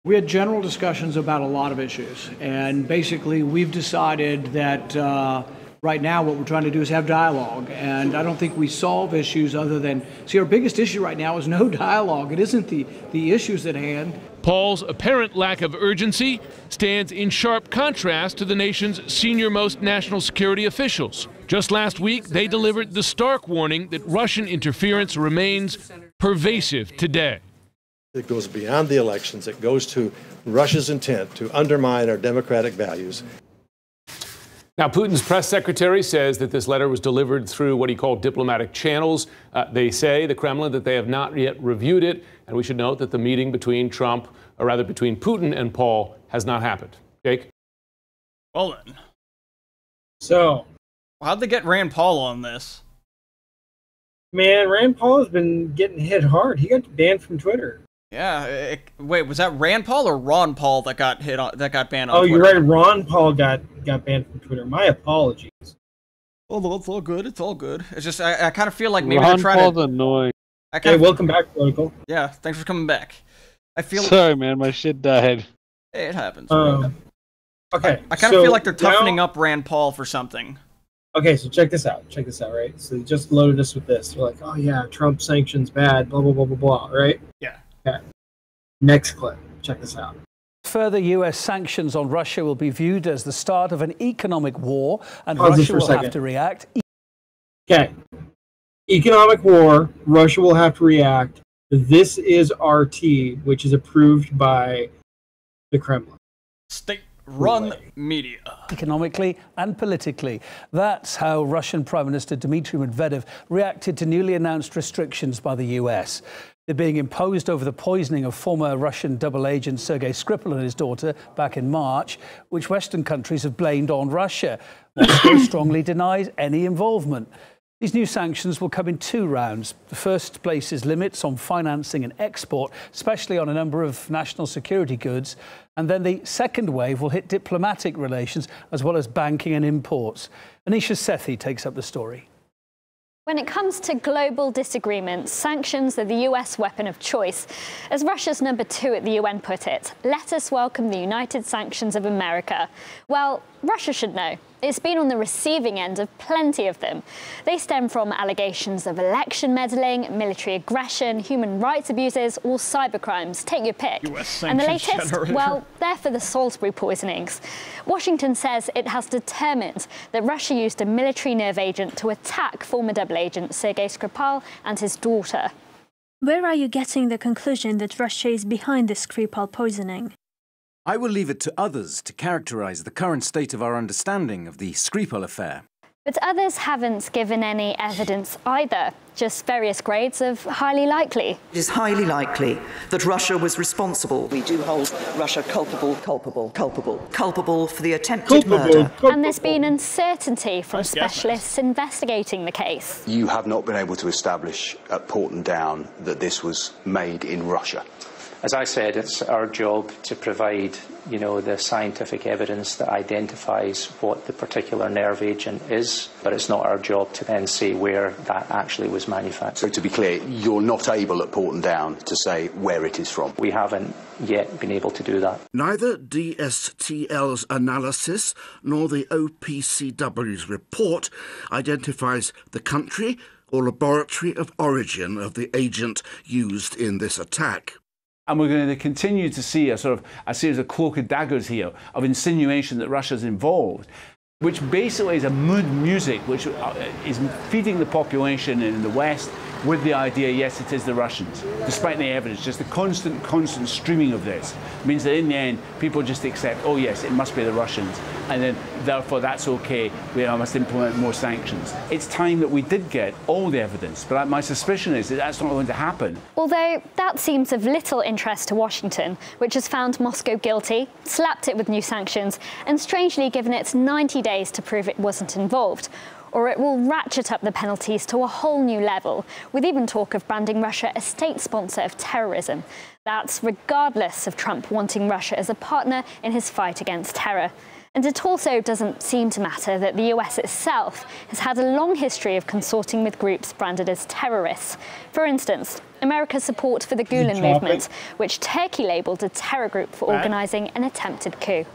Speaker 22: We had general discussions about a lot of issues, and basically we've decided that Right now, what we're trying to do is have dialogue, and I don't think we solve issues other than, see, our biggest issue right now is no dialogue. It isn't the issues at hand.
Speaker 21: Paul's apparent lack of urgency stands in sharp contrast to the nation's senior-most national security officials. Just last week, they delivered the stark warning that Russian interference remains pervasive today.
Speaker 4: It goes beyond the elections. It goes to Russia's intent to undermine our democratic values.
Speaker 20: Now, Putin's press secretary says that this letter was delivered through what he called diplomatic channels. They say, the Kremlin, that they have not yet reviewed it. And we should note that the meeting between between Putin and Paul has not happened. Jake?
Speaker 2: Well then.
Speaker 1: So,
Speaker 2: how'd they get Rand Paul on this?
Speaker 1: Man, Rand Paul has been getting hit hard. He got banned from Twitter.
Speaker 2: Yeah. Wait, was that Rand Paul or Ron Paul that got banned on Twitter?
Speaker 1: Oh, you're right. Ron Paul got banned from Twitter. My apologies.
Speaker 2: Oh, it's all good. It's all good. It's just I kind of feel like maybe
Speaker 3: Ron
Speaker 2: they're trying
Speaker 3: Paul's
Speaker 2: to.
Speaker 3: annoying.
Speaker 1: Hey, welcome back, Political.
Speaker 2: Yeah, thanks for coming back. I feel.
Speaker 3: Sorry, man, my shit died.
Speaker 2: Hey, it happens.
Speaker 1: Okay.
Speaker 2: I kind of feel like they're toughening up Rand Paul for something.
Speaker 1: Okay, so check this out. Check this out, right? So they just loaded us with this. They're like, oh yeah, Trump sanctions bad, blah, blah, blah, blah, blah, right?
Speaker 2: Yeah.
Speaker 1: Okay. Next clip. Check this out.
Speaker 22: Further U.S. sanctions on Russia will be viewed as the start of an economic war, and
Speaker 1: Pause this
Speaker 22: Russia
Speaker 1: for a
Speaker 22: will
Speaker 1: second.
Speaker 22: have to react.
Speaker 1: Okay. Economic war. Russia will have to react. This is RT, which is approved by the Kremlin.
Speaker 2: State-run media.
Speaker 22: Economically and politically. That's how Russian Prime Minister Dmitry Medvedev reacted to newly announced restrictions by the U.S. They're being imposed over the poisoning of former Russian double agent Sergei Skripal and his daughter back in March, which Western countries have blamed on Russia. Moscow strongly denies any involvement. These new sanctions will come in two rounds. The first places limits on financing and export, especially on a number of national security goods. And then the second wave will hit diplomatic relations as well as banking and imports. Anisha Sethi takes up the story.
Speaker 5: When it comes to global disagreements, sanctions are the US weapon of choice. As Russia's number 2 at the UN put it, let us welcome the United Sanctions of America. Well, Russia should know. It's been on the receiving end of plenty of them. They stem from allegations of election meddling, military aggression, human rights abuses, or cybercrimes. Take your pick. And the latest, well, they're for the Salisbury poisonings. Washington says it has determined that Russia used a military nerve agent to attack former double agent Sergei Skripal and his daughter.
Speaker 6: Where are you getting the conclusion that Russia is behind the Skripal poisoning?
Speaker 24: I will leave it to others to characterize the current state of our understanding of the Skripal affair.
Speaker 5: But others haven't given any evidence either, just various grades of highly likely.
Speaker 25: It is highly likely that Russia was responsible. We do hold Russia culpable for the attempted murder.
Speaker 5: And there's been uncertainty from specialists investigating the case.
Speaker 26: You have not been able to establish at Porton Down that this was made in Russia.
Speaker 27: As I said, it's our job to provide, the scientific evidence that identifies what the particular nerve agent is, but it's not our job to then say where that actually was manufactured.
Speaker 26: So to be clear, you're not able at Porton Down to say where it is from?
Speaker 27: We haven't yet been able to do that.
Speaker 28: Neither DSTL's analysis nor the OPCW's report identifies the country or laboratory of origin of the agent used in this attack.
Speaker 29: And we're going to continue to see a series of cloak and daggers here of insinuation that Russia's involved, which basically is a mood music which is feeding the population in the West with the idea, yes, it is the Russians, despite the evidence. Just the constant streaming of this means that in the end, people just accept, oh yes, it must be the Russians, and then therefore that's okay, we must implement more sanctions. It's time that we did get all the evidence, but my suspicion is that that's not going to happen.
Speaker 5: Although that seems of little interest to Washington, which has found Moscow guilty, slapped it with new sanctions, and strangely given it 90 days to prove it wasn't involved. Or it will ratchet up the penalties to a whole new level, with even talk of branding Russia a state sponsor of terrorism. That's regardless of Trump wanting Russia as a partner in his fight against terror. And it also doesn't seem to matter that the US itself has had a long history of consorting with groups branded as terrorists. For instance, America's support for the Gulen movement, which Turkey labelled a terror group for organising an attempted coup.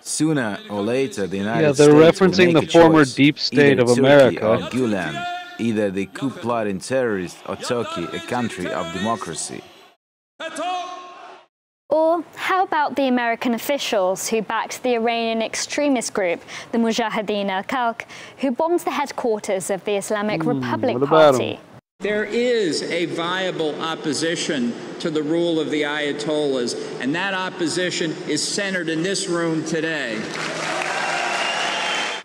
Speaker 7: Sooner or later, the United
Speaker 3: Yeah,
Speaker 7: States
Speaker 3: they're
Speaker 7: will
Speaker 3: referencing
Speaker 7: make
Speaker 3: the
Speaker 7: a
Speaker 3: former
Speaker 7: choice.
Speaker 3: deep state
Speaker 7: Either
Speaker 3: of
Speaker 7: Turkey
Speaker 3: America.
Speaker 7: or Gulen, either the coup plotting terrorist or Turkey, a country of democracy.
Speaker 5: Or how about the American officials who backed the Iranian extremist group, the Mujahideen al-Khalq, who bombed the headquarters of the Islamic Republic Party?
Speaker 8: There is a viable opposition to the rule of the Ayatollahs, and that opposition is centered in this room today.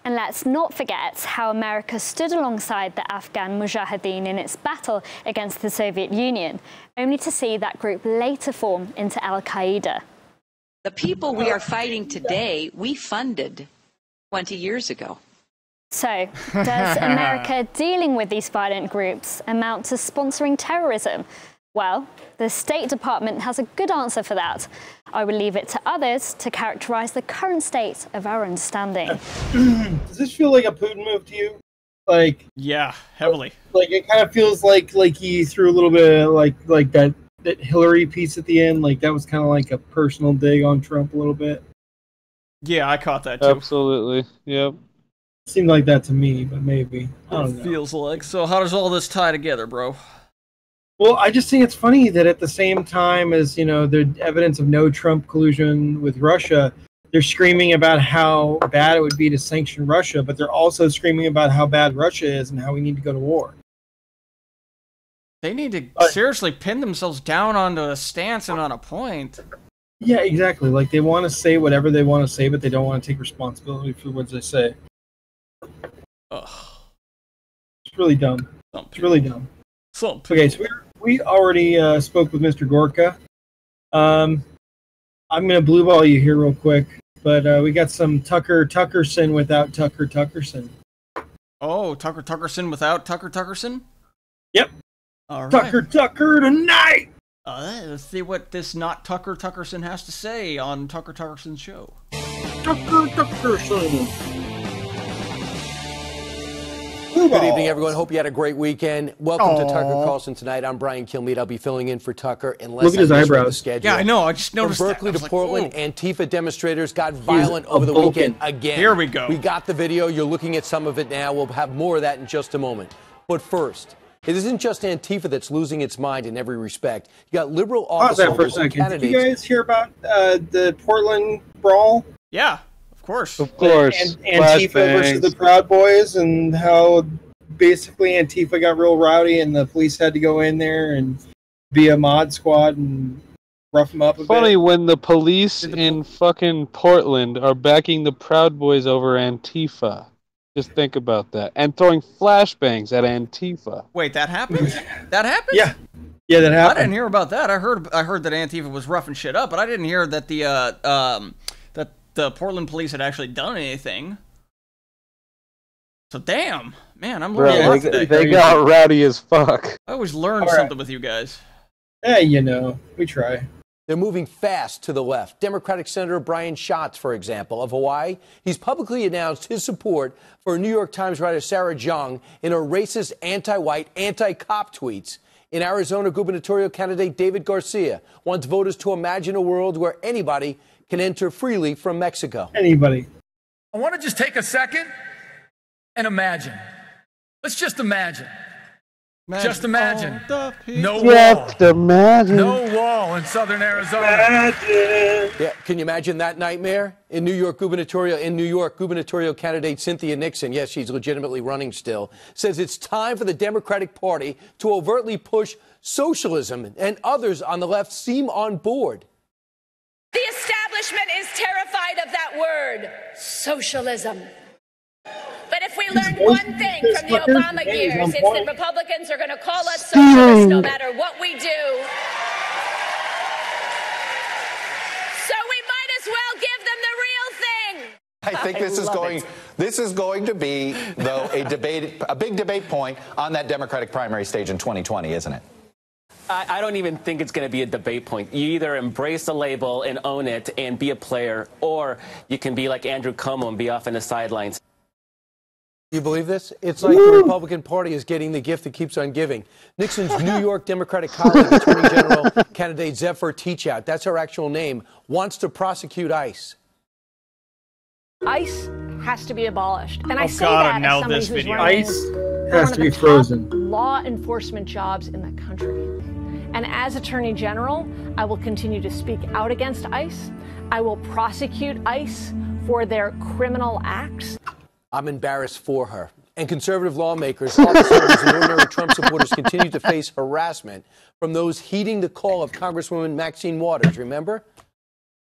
Speaker 5: And let's not forget how America stood alongside the Afghan Mujahideen in its battle against the Soviet Union, only to see that group later form into Al-Qaeda.
Speaker 9: The people we are fighting today, we funded 20 years ago.
Speaker 5: So, does America dealing with these violent groups amount to sponsoring terrorism? Well, the State Department has a good answer for that. I will leave it to others to characterize the current state of our understanding.
Speaker 1: Does this feel like a Putin move to you? Like,
Speaker 2: yeah, heavily.
Speaker 1: Like it kind of feels like he threw a little bit of like that Hillary piece at the end. Like that was kind of like a personal dig on Trump a little bit.
Speaker 2: Yeah, I caught that too.
Speaker 3: Absolutely. Yep.
Speaker 1: Seemed like that to me, but maybe. I don't know.
Speaker 2: Feels like. So how does all this tie together, bro?
Speaker 1: Well, I just think it's funny that at the same time as, you know, the evidence of no Trump collusion with Russia, they're screaming about how bad it would be to sanction Russia, but they're also screaming about how bad Russia is and how we need to go to war.
Speaker 2: They need to seriously pin themselves down onto a stance and on a point.
Speaker 1: Yeah, exactly. Like they want to say whatever they want to say, but they don't want to take responsibility for what they say.
Speaker 2: Ugh.
Speaker 1: It's really dumb. It's really dumb. Okay, so we already spoke with Mr. Gorka. I'm going to blue ball you here real quick, but we got some Tucker Tuckerson without Tucker Tuckerson.
Speaker 2: Oh, Tucker Tuckerson without Tucker Tuckerson?
Speaker 1: Yep.
Speaker 2: All right.
Speaker 1: Tucker tonight!
Speaker 2: Let's see what this not Tucker Tuckerson has to say on Tucker Tuckerson's show.
Speaker 1: Tucker Tuckerson.
Speaker 10: Good evening, everyone. Hope you had a great weekend. Welcome to Tucker Carlson Tonight. I'm Brian Kilmeade. I'll be filling in for Tucker unless
Speaker 1: Look at his eyebrows.
Speaker 10: The schedule.
Speaker 2: Yeah, I know. I just noticed
Speaker 10: From Berkeley
Speaker 2: that.
Speaker 10: to Portland, Antifa demonstrators got violent over the weekend again.
Speaker 2: Here we go.
Speaker 10: We got the video. You're looking at some of it now. We'll have more of that in just a moment. But first, it isn't just Antifa that's losing its mind in every respect. You got liberal office
Speaker 1: Pause that for a
Speaker 10: holders and
Speaker 1: second. Did you
Speaker 10: candidates.
Speaker 1: guys hear about the Portland brawl?
Speaker 2: Yeah, of course.
Speaker 3: Of course.
Speaker 1: And Antifa versus the Proud Boys, and how basically Antifa got real rowdy and the police had to go in there and be a mod squad and rough them up a
Speaker 3: Funny
Speaker 1: bit.
Speaker 3: when the police in fucking Portland are backing the Proud Boys over Antifa. Just think about that. And throwing flashbangs at Antifa.
Speaker 2: Wait, that happened? That happened?
Speaker 1: Yeah. Yeah, that happened.
Speaker 2: I didn't hear about that. I heard that Antifa was roughing shit up, but I didn't hear that the Portland police had actually done anything. So damn, man, I'm learning a lot today.
Speaker 3: They got rowdy as fuck.
Speaker 2: I always learn something with you guys.
Speaker 1: Hey, you know, we try.
Speaker 10: They're moving fast to the left. Democratic Senator Brian Schatz, for example, of Hawaii, he's publicly announced his support for New York Times writer Sarah Jeong in her racist, anti-white, anti-cop tweets. In Arizona, gubernatorial candidate David Garcia wants voters to imagine a world where anybody can enter freely from Mexico.
Speaker 1: Anybody.
Speaker 11: I want to just take a second and imagine. Let's just imagine. Just imagine. No wall.
Speaker 3: Just imagine.
Speaker 11: No wall in southern Arizona.
Speaker 10: Yeah, can you imagine that nightmare? In New York, gubernatorial candidate Cynthia Nixon, yes, she's legitimately running still, says it's time for the Democratic Party to overtly push socialism, and others on the left seem on board.
Speaker 12: The establishment is terrified of that word, socialism. But if we learned one thing from the Obama years, it's that Republicans are going to call us socialists no matter what we do. So we might as well give them the real thing.
Speaker 13: I think this is going to be, though, a big debate point on that Democratic primary stage in 2020, isn't it?
Speaker 14: I don't even think it's going to be a debate point. You either embrace the label and own it and be a player, or you can be like Andrew Cuomo and be off in the sidelines.
Speaker 10: You believe this? It's like the Republican Party is getting the gift that keeps on giving. Nixon's New York Democratic colleague, Attorney General candidate Zephyr Teachout, that's her actual name, wants to prosecute ICE.
Speaker 4: ICE has to be abolished. And I say
Speaker 2: God,
Speaker 4: that
Speaker 2: now
Speaker 4: as somebody
Speaker 2: this
Speaker 4: who's
Speaker 2: video.
Speaker 4: running
Speaker 1: ICE
Speaker 4: for
Speaker 1: has
Speaker 4: one
Speaker 1: to be
Speaker 4: of the
Speaker 1: frozen.
Speaker 4: top law enforcement jobs in the country. And as Attorney General, I will continue to speak out against ICE. I will prosecute ICE for their criminal acts.
Speaker 10: I'm embarrassed for her. And conservative lawmakers, officers, and ordinary Trump supporters continue to face harassment from those heeding the call of Congresswoman Maxine Waters. Remember?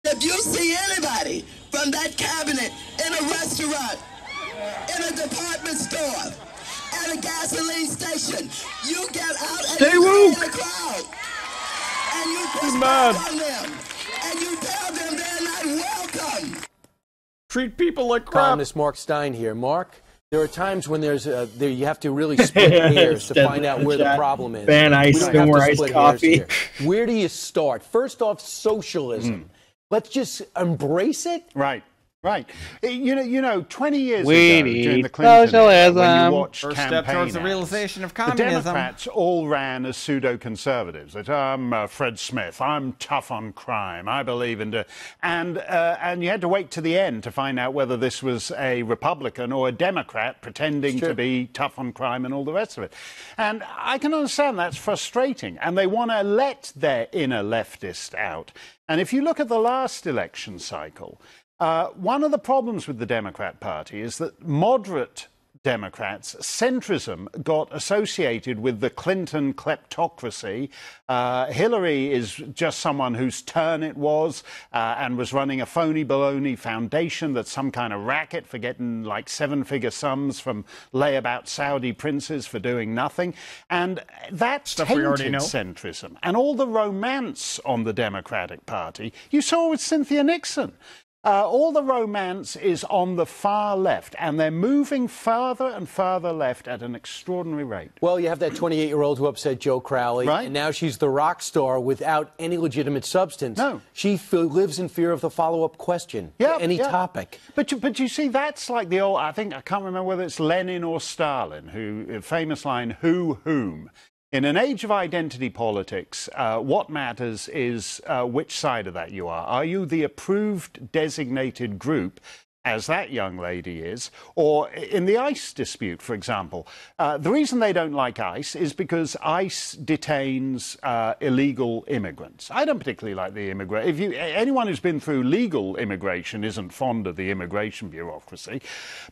Speaker 15: If you see anybody from that cabinet in a restaurant, in a department store, at a gasoline station, you get out and you
Speaker 1: woke.
Speaker 15: call the crowd. And you push back on them. And you tell them they're not welcome.
Speaker 2: Treat people like crap.
Speaker 10: Columnist Mark Stein here. Mark, there are times when you have to really split hairs to find out where the problem is.
Speaker 1: Ban ice, no more iced coffee.
Speaker 10: Where do you start? First off, socialism. Let's just embrace it.
Speaker 16: Right. Right. You know, 20 years
Speaker 3: We
Speaker 16: ago, during
Speaker 3: need
Speaker 16: the Clinton era, when
Speaker 3: socialism.
Speaker 16: you watched
Speaker 2: First
Speaker 16: campaign
Speaker 2: step towards the
Speaker 16: ads,
Speaker 2: realization of
Speaker 16: the
Speaker 2: communism.
Speaker 16: Democrats all ran as pseudo-conservatives. That I'm Fred Smith. I'm tough on crime. I believe in and you had to wait to the end to find out whether this was a Republican or a Democrat pretending to be tough on crime and all the rest of it. And I can understand that's frustrating. And they want to let their inner leftist out. And if you look at the last election cycle, one of the problems with the Democrat Party is that moderate Democrats, centrism got associated with the Clinton kleptocracy. Hillary is just someone whose turn it was and was running a phony baloney foundation that's some kind of racket for getting like 7-figure sums from layabout Saudi princes for doing nothing. And that tainted centrism. And all the romance on the Democratic Party you saw with Cynthia Nixon. All the romance is on the far left, and they're moving farther and farther left at an extraordinary rate.
Speaker 10: Well, you have that 28-year-old who upset Joe Crowley, and now she's the rock star without any legitimate substance. No. She lives in fear of the follow-up question to any topic.
Speaker 16: But you see, that's like the old, I can't remember whether it's Lenin or Stalin, who, famous line, whom? In an age of identity politics, what matters is which side of that you are. Are you the approved designated group, as that young lady is, or in the ICE dispute, for example? The reason they don't like ICE is because ICE detains illegal immigrants. I don't particularly like the immigrant. Anyone who's been through legal immigration isn't fond of the immigration bureaucracy.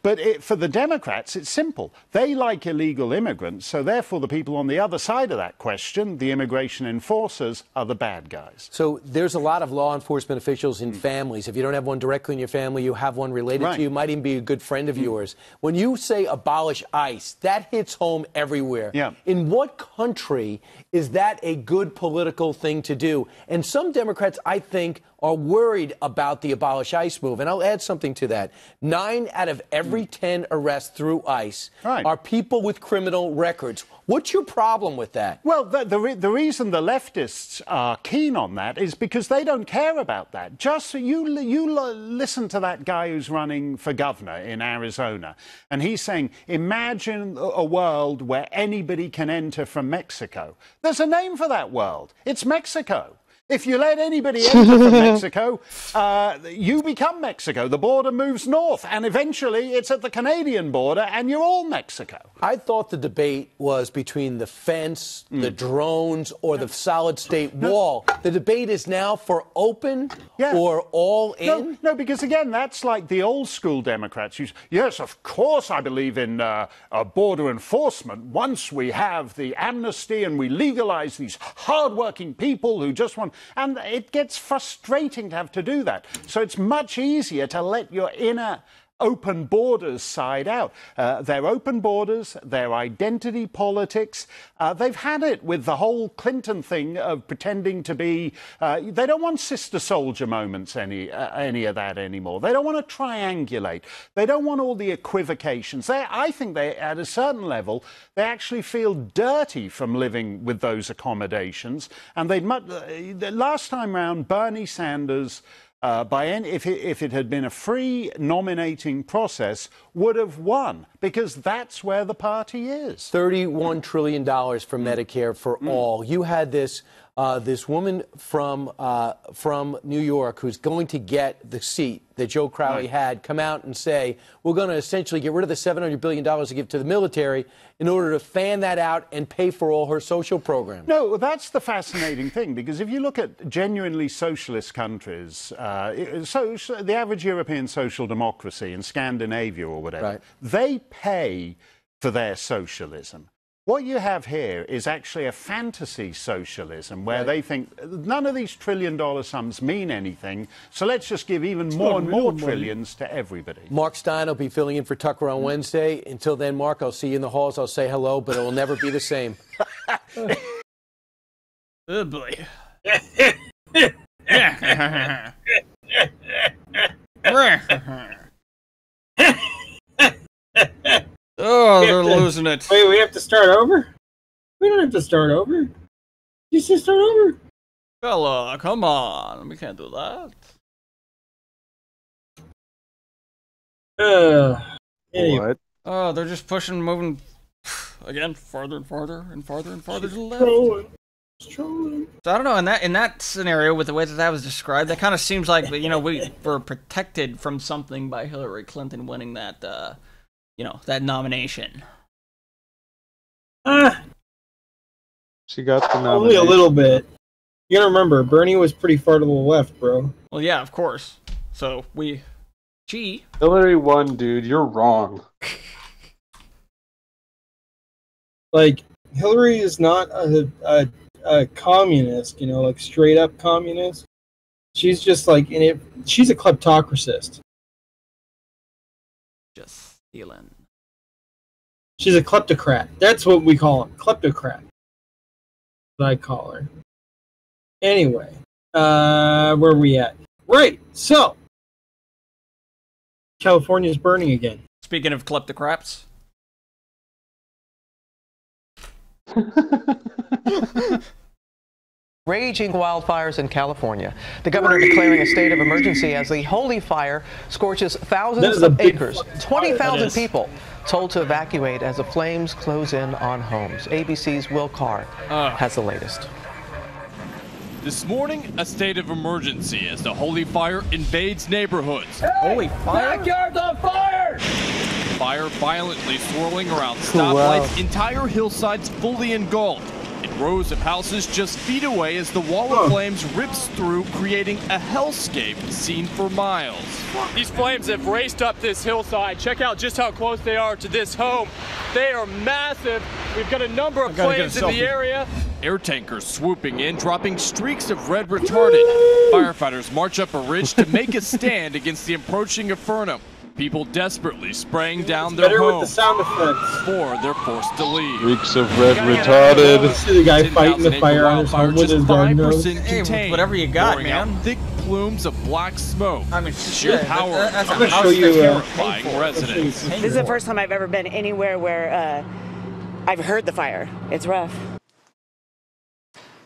Speaker 16: But for the Democrats, it's simple. They like illegal immigrants, so therefore the people on the other side of that question, the immigration enforcers, are the bad guys.
Speaker 10: So there's a lot of law enforcement officials in families. If you don't have one directly in your family, you have one related to you, might even be a good friend of yours. When you say abolish ICE, that hits home everywhere. In what country is that a good political thing to do? And some Democrats, I think, are worried about the abolish ICE move. And I'll add something to that. 9 out of every 10 arrests through ICE are people with criminal records. What's your problem with that?
Speaker 16: Well, the reason the leftists are keen on that is because they don't care about that. Just so you listen to that guy who's running for governor in Arizona, and he's saying, imagine a world where anybody can enter from Mexico. There's a name for that world. It's Mexico. If you let anybody enter from Mexico, you become Mexico. The border moves north, and eventually it's at the Canadian border, and you're all Mexico.
Speaker 10: I thought the debate was between the fence, the drones, or the solid-state wall. The debate is now for open or all in?
Speaker 16: No, because, again, that's like the old-school Democrats. Yes, of course I believe in border enforcement once we have the amnesty and we legalize these hard-working people who just want... And it gets frustrating to have to do that. So it's much easier to let your inner open borders side out. Their open borders, their identity politics, they've had it with the whole Clinton thing of pretending to be... they don't want sister soldier moments, any of that anymore. They don't want to triangulate. They don't want all the equivocations. I think they, at a certain level, they actually feel dirty from living with those accommodations. And last time round, Bernie Sanders... if it had been a free nominating process, would have won, because that's where the party is.
Speaker 10: $31 trillion for Medicare for all. You had this this woman from New York who's going to get the seat that Joe Crowley had come out and say, we're going to essentially get rid of the $700 billion to give to the military in order to fan that out and pay for all her social programs.
Speaker 16: No, well, that's the fascinating thing, because if you look at genuinely socialist countries, the average European social democracy in Scandinavia or whatever, they pay for their socialism. What you have here is actually a fantasy socialism where they think none of these trillion-dollar sums mean anything, so let's just give even more and more trillions to everybody.
Speaker 10: Mark Stein will be filling in for Tucker on Wednesday. Until then, Mark, I'll see you in the halls. I'll say hello, but it will never be the same.
Speaker 2: Oh, boy. Oh, they're losing it.
Speaker 1: Wait, we have to start over? We don't have to start over. You said start over.
Speaker 2: Fella, come on. We can't do that.
Speaker 3: What?
Speaker 2: Oh, they're just moving again farther and farther and farther and farther to the left. So I don't know, in that scenario, with the way that was described, that kind of seems like, we were protected from something by Hillary Clinton winning that, that nomination.
Speaker 3: She got the nomination.
Speaker 1: Only a little bit. You gotta remember, Bernie was pretty far to the left, bro.
Speaker 2: Well, yeah, of course. So
Speaker 3: Hillary won, dude. You're wrong.
Speaker 1: Like, Hillary is not a communist, like straight up communist. She's just like she's a kleptocratist.
Speaker 2: Just stealing.
Speaker 1: She's a kleptocrat. That's what we call them. Kleptocrat. What I call her. Anyway, where are we at? Right. So, California's burning again.
Speaker 2: Speaking of kleptocrats.
Speaker 6: Raging wildfires in California. The governor declaring a state of emergency as the holy fire scorches thousands of acres. 20,000 people told to evacuate as the flames close in on homes. ABC's Will Carr has the latest.
Speaker 17: This morning, a state of emergency as the holy fire invades neighborhoods.
Speaker 2: Holy fire?
Speaker 17: Backyard's on fire! Fire violently swirling around stoplights, entire hillsides fully engulfed. And rows of houses just feet away as the wall of flames rips through, creating a hellscape seen for miles. These flames have raced up this hillside. Check out just how close they are to this home. They are massive. We've got a number of flames in the area. Air tankers swooping in, dropping streaks of red retardant. Firefighters march up a ridge to make a stand against the approaching inferno. People desperately spraying down their homes.
Speaker 1: With the sound effects.
Speaker 17: Before they're forced to leave.
Speaker 3: Streaks of red retarded.
Speaker 1: See the guy fighting the fire on his home with his garden hose.
Speaker 2: Hey, whatever you got, man.
Speaker 17: Thick plumes of black smoke.
Speaker 2: I mean,
Speaker 17: sheer power.
Speaker 1: I'm gonna show you.
Speaker 17: Terrifying residents.
Speaker 18: This is the first time I've ever been anywhere where I've heard the fire. It's rough.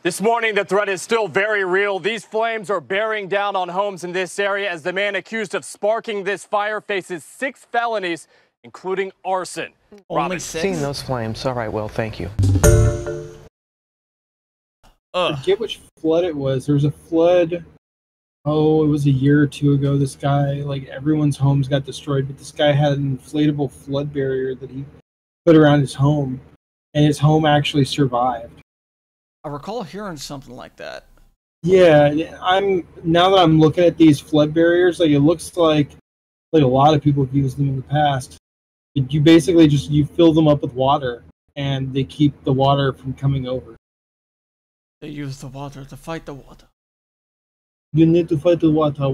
Speaker 17: This morning, the threat is still very real. These flames are bearing down on homes in this area as the man accused of sparking this fire faces 6 felonies, including arson.
Speaker 6: Only 6? Seen those flames. All right, well, thank you.
Speaker 1: I forget which flood it was. There was a flood, it was a year or two ago. This guy, everyone's homes got destroyed, but this guy had an inflatable flood barrier that he put around his home, and his home actually survived.
Speaker 2: I recall hearing something like that.
Speaker 1: Yeah, now that I'm looking at these flood barriers, it looks like a lot of people have used them in the past. You basically you fill them up with water, and they keep the water from coming over.
Speaker 2: They use the water to fight the water.
Speaker 1: You need to fight the water.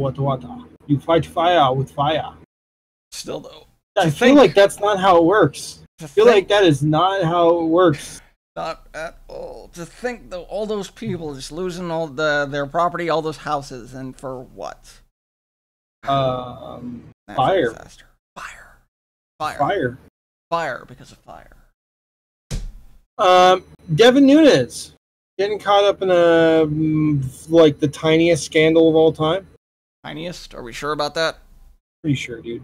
Speaker 1: You fight fire with fire.
Speaker 2: Still though,
Speaker 1: I feel like that's not how it works. I feel like that is not how it works.
Speaker 2: Not at all. To think though, all those people just losing all their property, all those houses, and for what?
Speaker 1: Fire.
Speaker 2: Disaster. Fire because of fire.
Speaker 1: Devin Nunes getting caught up in the tiniest scandal of all time.
Speaker 2: Tiniest? Are we sure about that?
Speaker 1: Pretty sure, dude.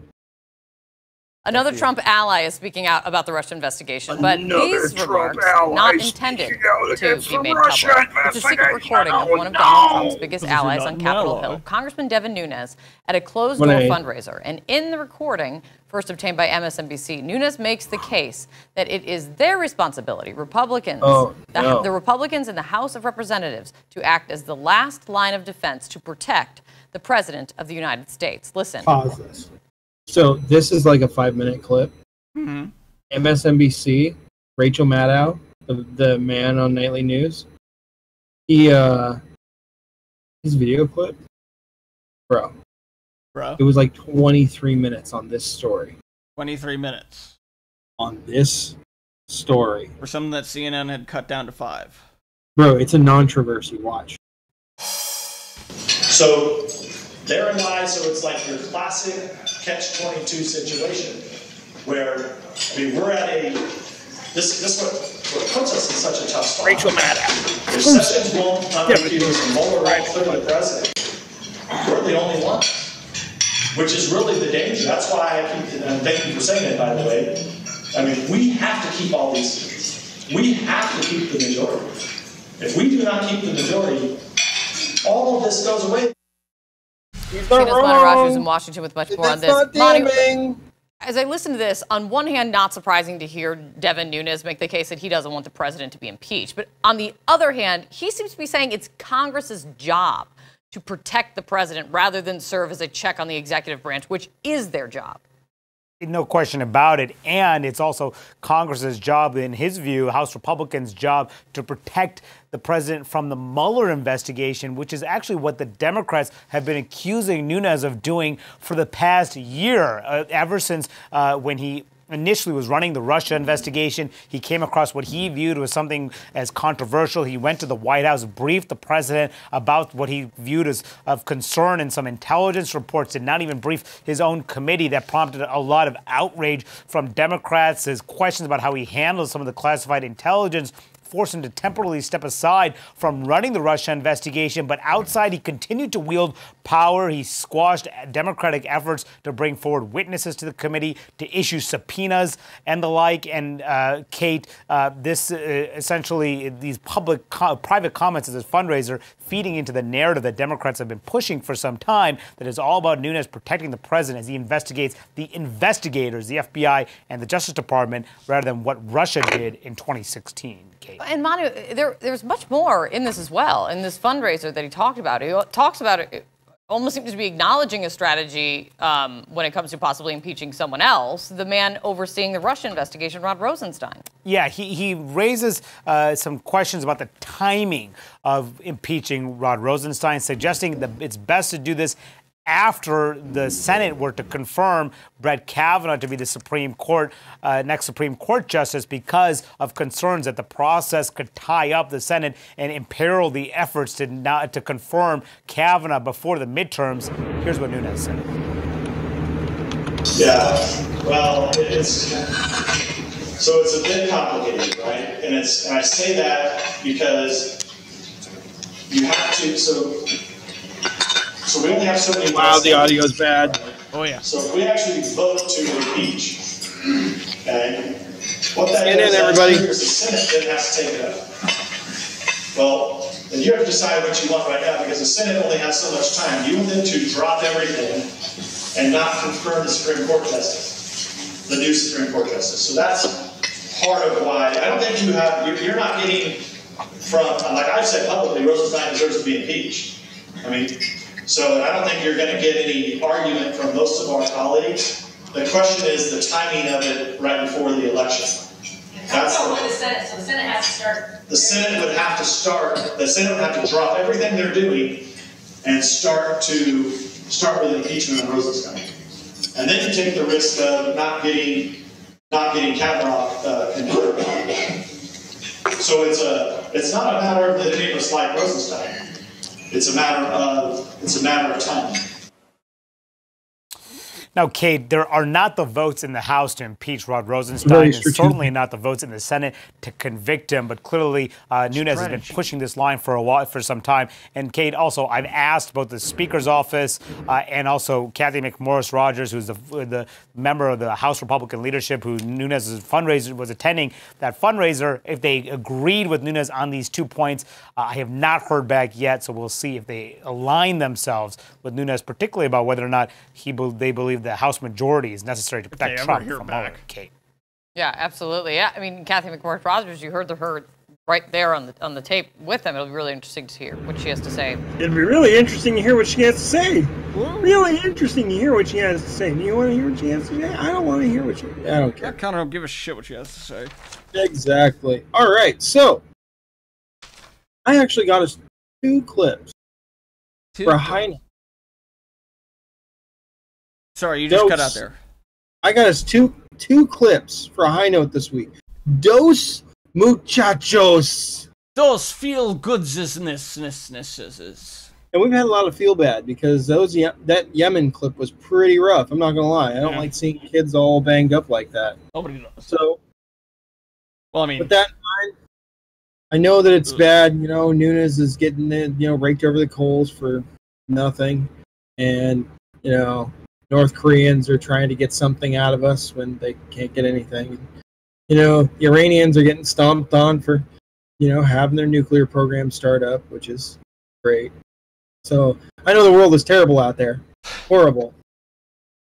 Speaker 19: Another Trump ally is speaking out about the Russia investigation, but these remarks not intended to be made public. It's a secret recording of one of Donald Trump's biggest allies on Capitol Hill, Congressman Devin Nunes, at a closed-door fundraiser. And in the recording, first obtained by MSNBC, Nunes makes the case that it is their responsibility, Republicans, the Republicans in the House of Representatives, to act as the last line of defense to protect the President of the United States. Listen.
Speaker 1: Pause this. So this is like a 5-minute clip.
Speaker 2: Mm-hmm.
Speaker 1: MSNBC, Rachel Maddow, the man on Nightly News, his video clip, bro, it was like 23 minutes on this story.
Speaker 2: 23 minutes.
Speaker 1: On this story.
Speaker 2: For something that CNN had cut down to 5.
Speaker 1: Bro, it's a non-controversy. Watch.
Speaker 20: So therein lies, so it's like your classic catch-22 situation where, I mean, we're at a, this what puts us in such a tough spot.
Speaker 1: Rachel Maddow.
Speaker 20: If Sessions won't unaccuse Mueller won't clear the president, we're the only one, which is really the danger. That's why I keep, and thank you for saying it, by the way. I mean, we have to keep all these secrets. We have to keep the majority. If we do not keep the majority, all of this goes away.
Speaker 19: Sheena's Raj is in Washington with much more on this. Monty, as I listen to this, on one hand, not surprising to hear Devin Nunes make the case that he doesn't want the president to be impeached. But on the other hand, he seems to be saying it's Congress's job to protect the president rather than serve as a check on the executive branch, which is their job.
Speaker 21: No question about it. And it's also Congress's job, in his view, House Republicans' job, to protect the president from the Mueller investigation, which is actually what the Democrats have been accusing Nunes of doing for the past year, ever since when he initially was running the Russia investigation. He came across what he viewed was something as controversial. He went to the White House, briefed the president about what he viewed as of concern in some intelligence reports, did not even brief his own committee. That prompted a lot of outrage from Democrats. His questions about how he handles some of the classified intelligence forced him to temporarily step aside from running the Russia investigation. But outside, he continued to wield power. He squashed Democratic efforts to bring forward witnesses to the committee, to issue subpoenas and the like. And Kate, this essentially these private comments at this fundraiser feeding into the narrative that Democrats have been pushing for some time, that is all about Nunes protecting the president as he investigates the investigators, the FBI and the Justice Department, rather than what Russia did in 2016. Kate.
Speaker 19: And Manu, there's much more in this as well, in this fundraiser that he talked about. He talks about it, almost seems to be acknowledging a strategy when it comes to possibly impeaching someone else, the man overseeing the Russia investigation, Rod Rosenstein.
Speaker 21: Yeah, he raises some questions about the timing of impeaching Rod Rosenstein, suggesting that it's best to do this after the Senate were to confirm Brett Kavanaugh to be the Supreme Court, next Supreme Court justice, because of concerns that the process could tie up the Senate and imperil the efforts to confirm Kavanaugh before the midterms. Here's what Nunes said.
Speaker 20: Yeah, well, it's a bit complicated, right? And I say that because you have to, so we only have so many.
Speaker 1: Wow, the audio's bad.
Speaker 2: Oh yeah.
Speaker 20: So if we actually vote to impeach, okay, what that
Speaker 1: Get
Speaker 20: is,
Speaker 1: in, everybody.
Speaker 20: is the Senate then has to take it up. Well, then you have to decide what you want right now, because the Senate only has so much time. You want them to drop everything and not confirm the Supreme Court justice, the new Supreme Court justice. So that's part of why I don't think you're not getting from, like I've said publicly, Rosenstein deserves to be impeached. I mean. So I don't think you're going to get any argument from most of our colleagues. The question is the timing of it right before the election. That's
Speaker 12: the Senate, so the Senate has to start.
Speaker 20: The Senate would have to start. The Senate would have to drop everything they're doing and start with impeachment of Rosenstein. And then you take the risk of not getting Kavanaugh confirmed. So it's not a matter of that any of us like Rosenstein. It's a matter of time.
Speaker 21: Now, Kate, there are not the votes in the House to impeach Rod Rosenstein, and certainly not the votes in the Senate to convict him. But clearly, Nunes has been pushing this line for some time. And Kate, also, I've asked both the Speaker's office and also Kathy McMorris Rogers, who's the member of the House Republican leadership, who Nunes' fundraiser was attending, that fundraiser, if they agreed with Nunes on these 2 points. I have not heard back yet, so we'll see if they align themselves with Nunes, particularly about whether or not they believe the House majority is necessary to protect Trump from Mueller. Kate.
Speaker 19: Yeah, absolutely. Yeah, I mean, Kathy McMorris Rogers, you heard her right there on the tape with them. It'll be really interesting to hear what she has to say.
Speaker 1: It'll be really interesting to hear what she has to say. Really interesting to hear what she has to say. Do you want to hear what she has to say? I don't want to hear what she. I don't care.
Speaker 2: I kind of don't give a shit what she has to say.
Speaker 1: Exactly. All right, so I actually got us 2 clips for a high note.
Speaker 2: Sorry, you just cut out there.
Speaker 1: I got us two clips for a high note this week. Dos muchachos.
Speaker 2: Those feel goodsness.
Speaker 1: And we've had a lot of feel bad because that Yemen clip was pretty rough. I'm not gonna lie. I don't like seeing kids all banged up like that.
Speaker 2: Nobody does.
Speaker 1: So,
Speaker 2: well, I mean,
Speaker 1: with that in mind, I know that it's bad. You know, Nunes is getting raked over the coals for nothing, and North Koreans are trying to get something out of us when they can't get anything. The Iranians are getting stomped on for, having their nuclear program start up, which is great. So I know the world is terrible out there. Horrible.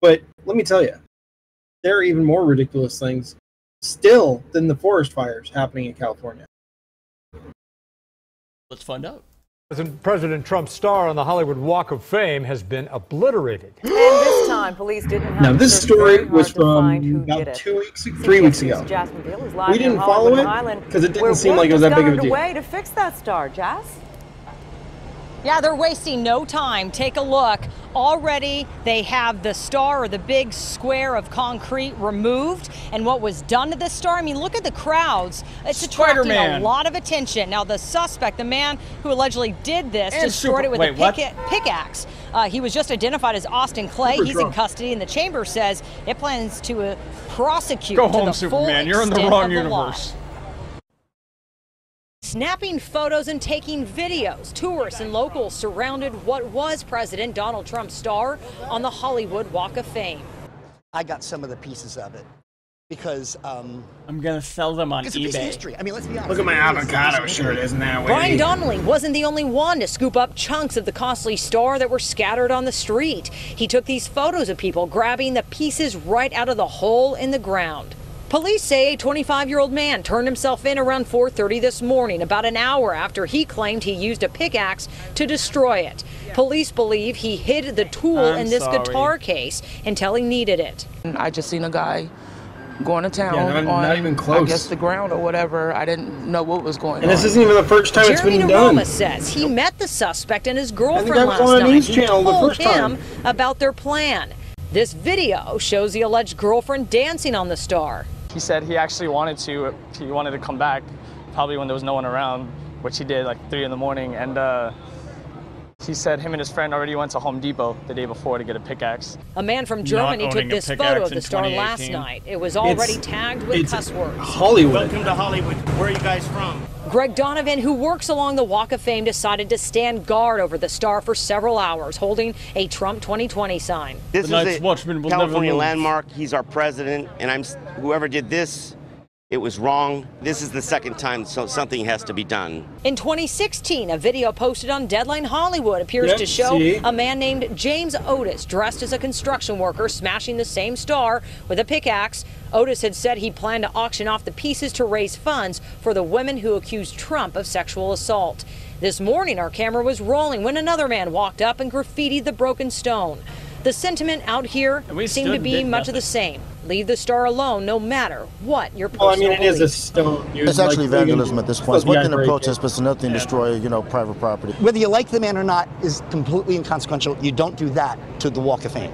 Speaker 1: But let me tell you, there are even more ridiculous things still than the forest fires happening in California.
Speaker 2: Let's find out.
Speaker 7: President Trump's star on the Hollywood Walk of Fame has been obliterated.
Speaker 22: And this time, police didn't have
Speaker 1: Now, this story was from about 3 weeks ago. We didn't follow it because it didn't seem like it was that big of a deal.
Speaker 22: Way to fix that star, Jazz.
Speaker 23: Yeah, they're wasting no time. Take a look. Already they have the star, or the big square of concrete, removed. And what was done to this star, I mean, look at the crowds. It's attracting a lot of attention. Now, the suspect, the man who allegedly did this, destroyed it with a pickaxe. He was just identified as Austin Clay. He's in custody, and the chamber says it plans to prosecute
Speaker 2: Go
Speaker 23: to
Speaker 2: home,
Speaker 23: the
Speaker 2: Superman.
Speaker 23: full
Speaker 2: You're in the
Speaker 23: extent
Speaker 2: wrong
Speaker 23: of the
Speaker 2: universe.
Speaker 23: law. Snapping photos and taking videos. Tourists and locals surrounded what was President Donald Trump's star on the Hollywood Walk of Fame.
Speaker 24: I got some of the pieces of it because
Speaker 2: I'm gonna sell them on eBay.
Speaker 24: It's history. I mean, let's be honest.
Speaker 1: Look at my avocado shirt, isn't that way?
Speaker 23: Brian Donnelly wasn't the only one to scoop up chunks of the costly star that were scattered on the street. He took these photos of people grabbing the pieces right out of the hole in the ground. Police say a 25-year-old man turned himself in around 4:30 this morning, about an hour after he claimed he used a pickaxe to destroy it. Police believe he hid the tool in this guitar case until he needed it.
Speaker 25: I just seen a guy going to town
Speaker 1: on, not even close.
Speaker 25: I guess the ground or whatever. I didn't know what was going on.
Speaker 1: And this isn't even the first time it's been done.
Speaker 23: Jeremy says he met the suspect and his girlfriend last night. He told him about their plan. This video shows the alleged girlfriend dancing on the star.
Speaker 26: He said he actually wanted to come back, probably when there was no one around, which he did like 3 in the morning. And he said him and his friend already went to Home Depot the day before to get a pickaxe.
Speaker 23: A man from Germany took this photo of the star last night. It was already tagged with cuss words.
Speaker 1: Hollywood.
Speaker 27: Welcome to Hollywood. Where are you guys from?
Speaker 23: Greg Donovan, who works along the Walk of Fame, decided to stand guard over the star for several hours, holding a Trump 2020 sign.
Speaker 27: This is a California landmark. He's our president, and whoever did this, it was wrong. This is the second time, so something has to be done.
Speaker 23: In 2016, a video posted on Deadline Hollywood appears to show a man named James Otis dressed as a construction worker smashing the same star with a pickaxe. Otis had said he planned to auction off the pieces to raise funds for the women who accused Trump of sexual assault. This morning, our camera was rolling when another man walked up and graffitied the broken stone. The sentiment out here seemed to be much of the same. Leave the star alone, no matter what your personal
Speaker 1: beliefs. Well, I mean, it is a stone.
Speaker 28: It's actually vandalism at this point. It's one thing to protest, but it's another thing to destroy, private property.
Speaker 24: Whether you like the man or not is completely inconsequential. You don't do that to the Walk of Fame.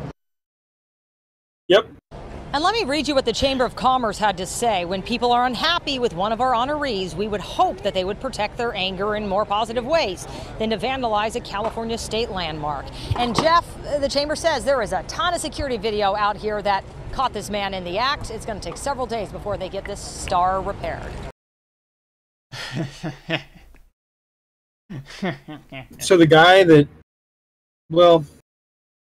Speaker 1: Yep.
Speaker 23: And let me read you what the Chamber of Commerce had to say. When people are unhappy with one of our honorees, we would hope that they would protect their anger in more positive ways than to vandalize a California state landmark. And Jeff, the Chamber says there is a ton of security video out here that caught this man in the act. It's going to take several days before they get this star repaired.
Speaker 1: So the guy that, well,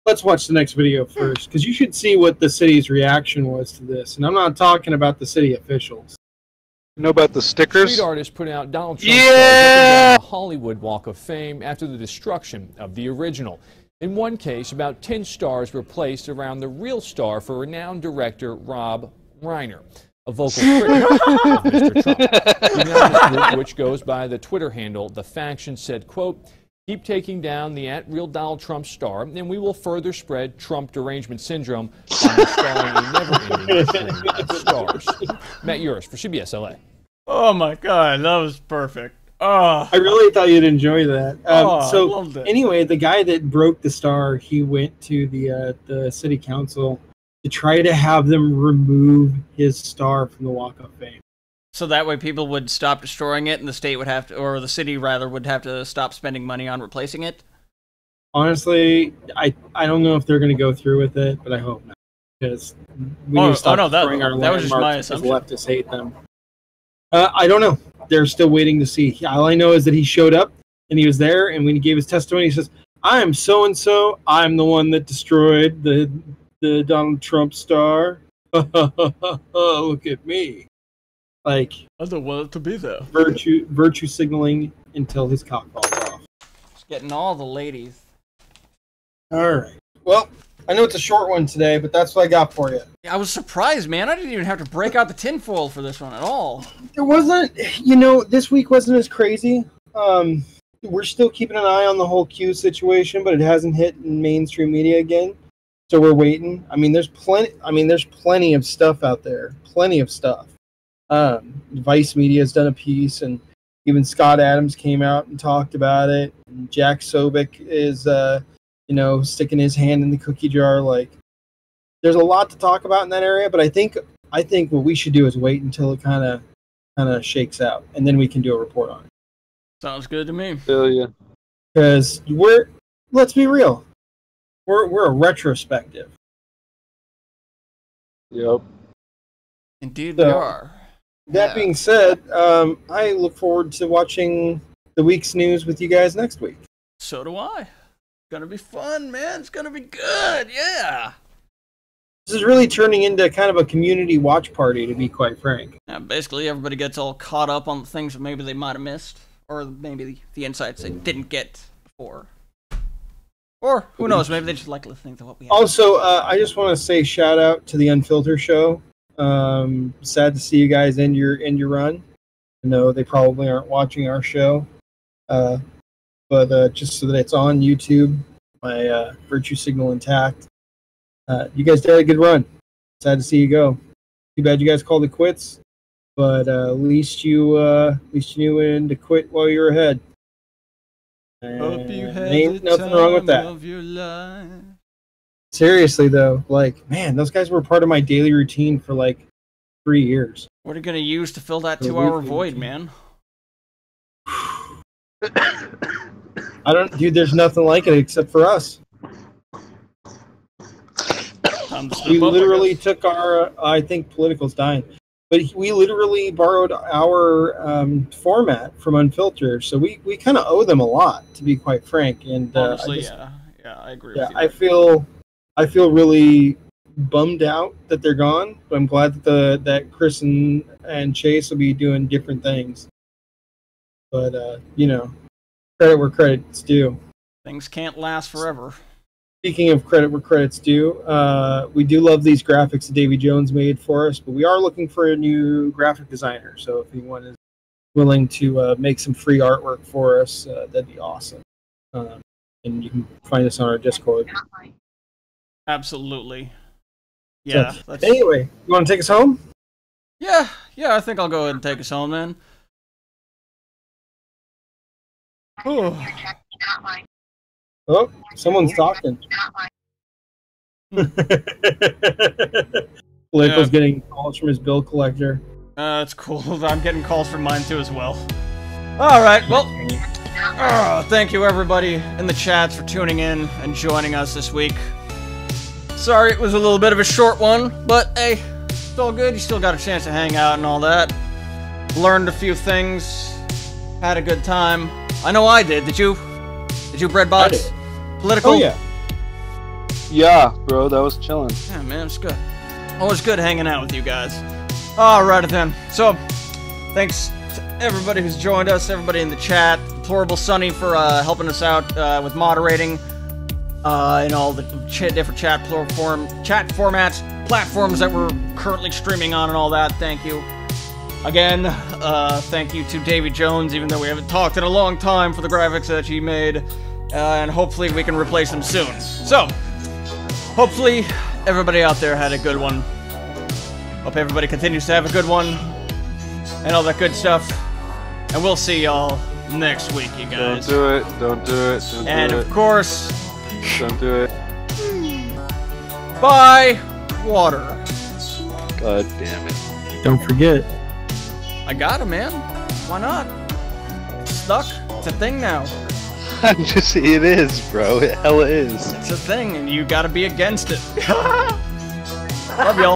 Speaker 1: let's watch the next video first, because you should see what the city's reaction was to this. And I'm not talking about the city officials.
Speaker 3: You know about the stickers?
Speaker 4: Street artists put out Donald Trump stars up and down the Hollywood Walk of Fame after the destruction of the original. In one case, about 10 stars were placed around the real star for renowned director Rob Reiner, a vocal critic of Mr. Trump. The anonymous group, which goes by the Twitter handle The Faction, said, quote, "Keep taking down the @real Donald Trump star, and we will further spread Trump derangement syndrome by installing a never-ending stream of stars." Matt Uris for CBS LA.
Speaker 2: Oh my God, that was perfect. Oh,
Speaker 1: I really thought you'd enjoy that.
Speaker 2: I loved it.
Speaker 1: Anyway, the guy that broke the star, he went to the city council to try to have them remove his star from the Walk of Fame.
Speaker 2: So that way people would stop destroying it, and the state would have to, or the city rather, would have to stop spending money on replacing it?
Speaker 1: Honestly, I don't know if they're going to go through with it, but I hope not. Because we need to stop destroying our
Speaker 2: that was just my
Speaker 1: landmarks because
Speaker 2: assumption.
Speaker 1: leftists hate them. I don't know. They're still waiting to see. All I know is that he showed up, and he was there, and when he gave his testimony, he says, "I am so-and-so. I'm the one that destroyed the Donald Trump star. Look at me." Like,
Speaker 2: I don't want it to be there.
Speaker 1: Virtue signaling until his cock falls off.
Speaker 2: Just getting all the ladies.
Speaker 1: All right. Well, I know it's a short one today, but that's what I got for you.
Speaker 2: I was surprised, man. I didn't even have to break out the tinfoil for this one at all.
Speaker 1: It wasn't, this week wasn't as crazy. We're still keeping an eye on the whole Q situation, but it hasn't hit in mainstream media again. So we're waiting. There's plenty of stuff out there. Plenty of stuff. Vice Media has done a piece, and even Scott Adams came out and talked about it. And Jack Sobick is, sticking his hand in the cookie jar. Like, there's a lot to talk about in that area, but I think what we should do is wait until it kind of shakes out, and then we can do a report on it.
Speaker 2: Sounds good to me.
Speaker 3: Hell yeah.
Speaker 1: Because let's be real, we're a retrospective.
Speaker 3: Yep.
Speaker 2: Indeed, we are.
Speaker 1: That being said, I look forward to watching the week's news with you guys next week.
Speaker 2: So do I. It's gonna be fun, man. It's gonna be good. Yeah.
Speaker 1: This is really turning into kind of a community watch party, to be quite frank.
Speaker 2: Yeah, basically, everybody gets all caught up on the things that maybe they might have missed, or maybe the insights they didn't get before. Or, who knows, maybe they just like listening to what we have.
Speaker 1: Also, I just want to say shout out to the Unfiltered Show. Sad to see you guys end your run. I know they probably aren't watching our show, but just so that it's on YouTube, my virtue signal intact. You guys did a good run. Sad to see you go. Too bad you guys called it quits, but at least you knew when to quit while you were ahead.
Speaker 2: Hope you had
Speaker 1: ain't nothing wrong with that.
Speaker 2: of your life.
Speaker 1: Seriously though, man, those guys were part of my daily routine for 3 years.
Speaker 2: What are you gonna use to fill that 2-hour void, man?
Speaker 1: Dude, there's nothing like it except for us. We literally took our, I think political's dying, but we literally borrowed our format from Unfiltered, so we kind of owe them a lot, to be quite frank. And
Speaker 2: honestly, yeah, I agree with you.
Speaker 1: I feel really bummed out that they're gone, but I'm glad that Chris and Chase will be doing different things. But credit where credit's due.
Speaker 2: Things can't last forever.
Speaker 1: Speaking of credit where credit's due, we do love these graphics that Davy Jones made for us, but we are looking for a new graphic designer. So if anyone is willing to make some free artwork for us, that'd be awesome. And you can find us on our Discord.
Speaker 2: Absolutely. Yeah.
Speaker 1: So, anyway, you want to take us home?
Speaker 2: Yeah, I think I'll go ahead and take us home, man.
Speaker 1: Oh, someone's talking. Politico's getting calls from his bill collector.
Speaker 2: That's cool. I'm getting calls from mine too as well. All right, well, thank you everybody in the chats for tuning in and joining us this week. Sorry it was a little bit of a short one, but hey, it's all good. You still got a chance to hang out and all that. Learned a few things. Had a good time. I know I did. Did you? Did you, Breadbox? Political?
Speaker 1: Oh, yeah.
Speaker 3: Yeah, bro, that was chilling.
Speaker 2: Yeah, man, it's good. Always good hanging out with you guys. Alright then. So, thanks to everybody who's joined us, everybody in the chat. Deplorable Sunny for helping us out with moderating in all the different chat formats, platforms that we're currently streaming on and all that. Thank you. Again, thank you to Davy Jones, even though we haven't talked in a long time, for the graphics that he made. And hopefully we can replace them soon. So, hopefully everybody out there had a good one. Hope everybody continues to have a good one. And all that good stuff. And we'll see y'all next week, you guys.
Speaker 3: Don't do it. Don't do it. Don't do it.
Speaker 2: And of course...
Speaker 3: Don't do it.
Speaker 2: Buy water.
Speaker 3: God damn it.
Speaker 1: Don't forget.
Speaker 2: I got him, man. Why not? It's stuck. It's a thing now.
Speaker 3: It is, bro. It hella is.
Speaker 2: It's a thing, and you gotta be against it. Love y'all.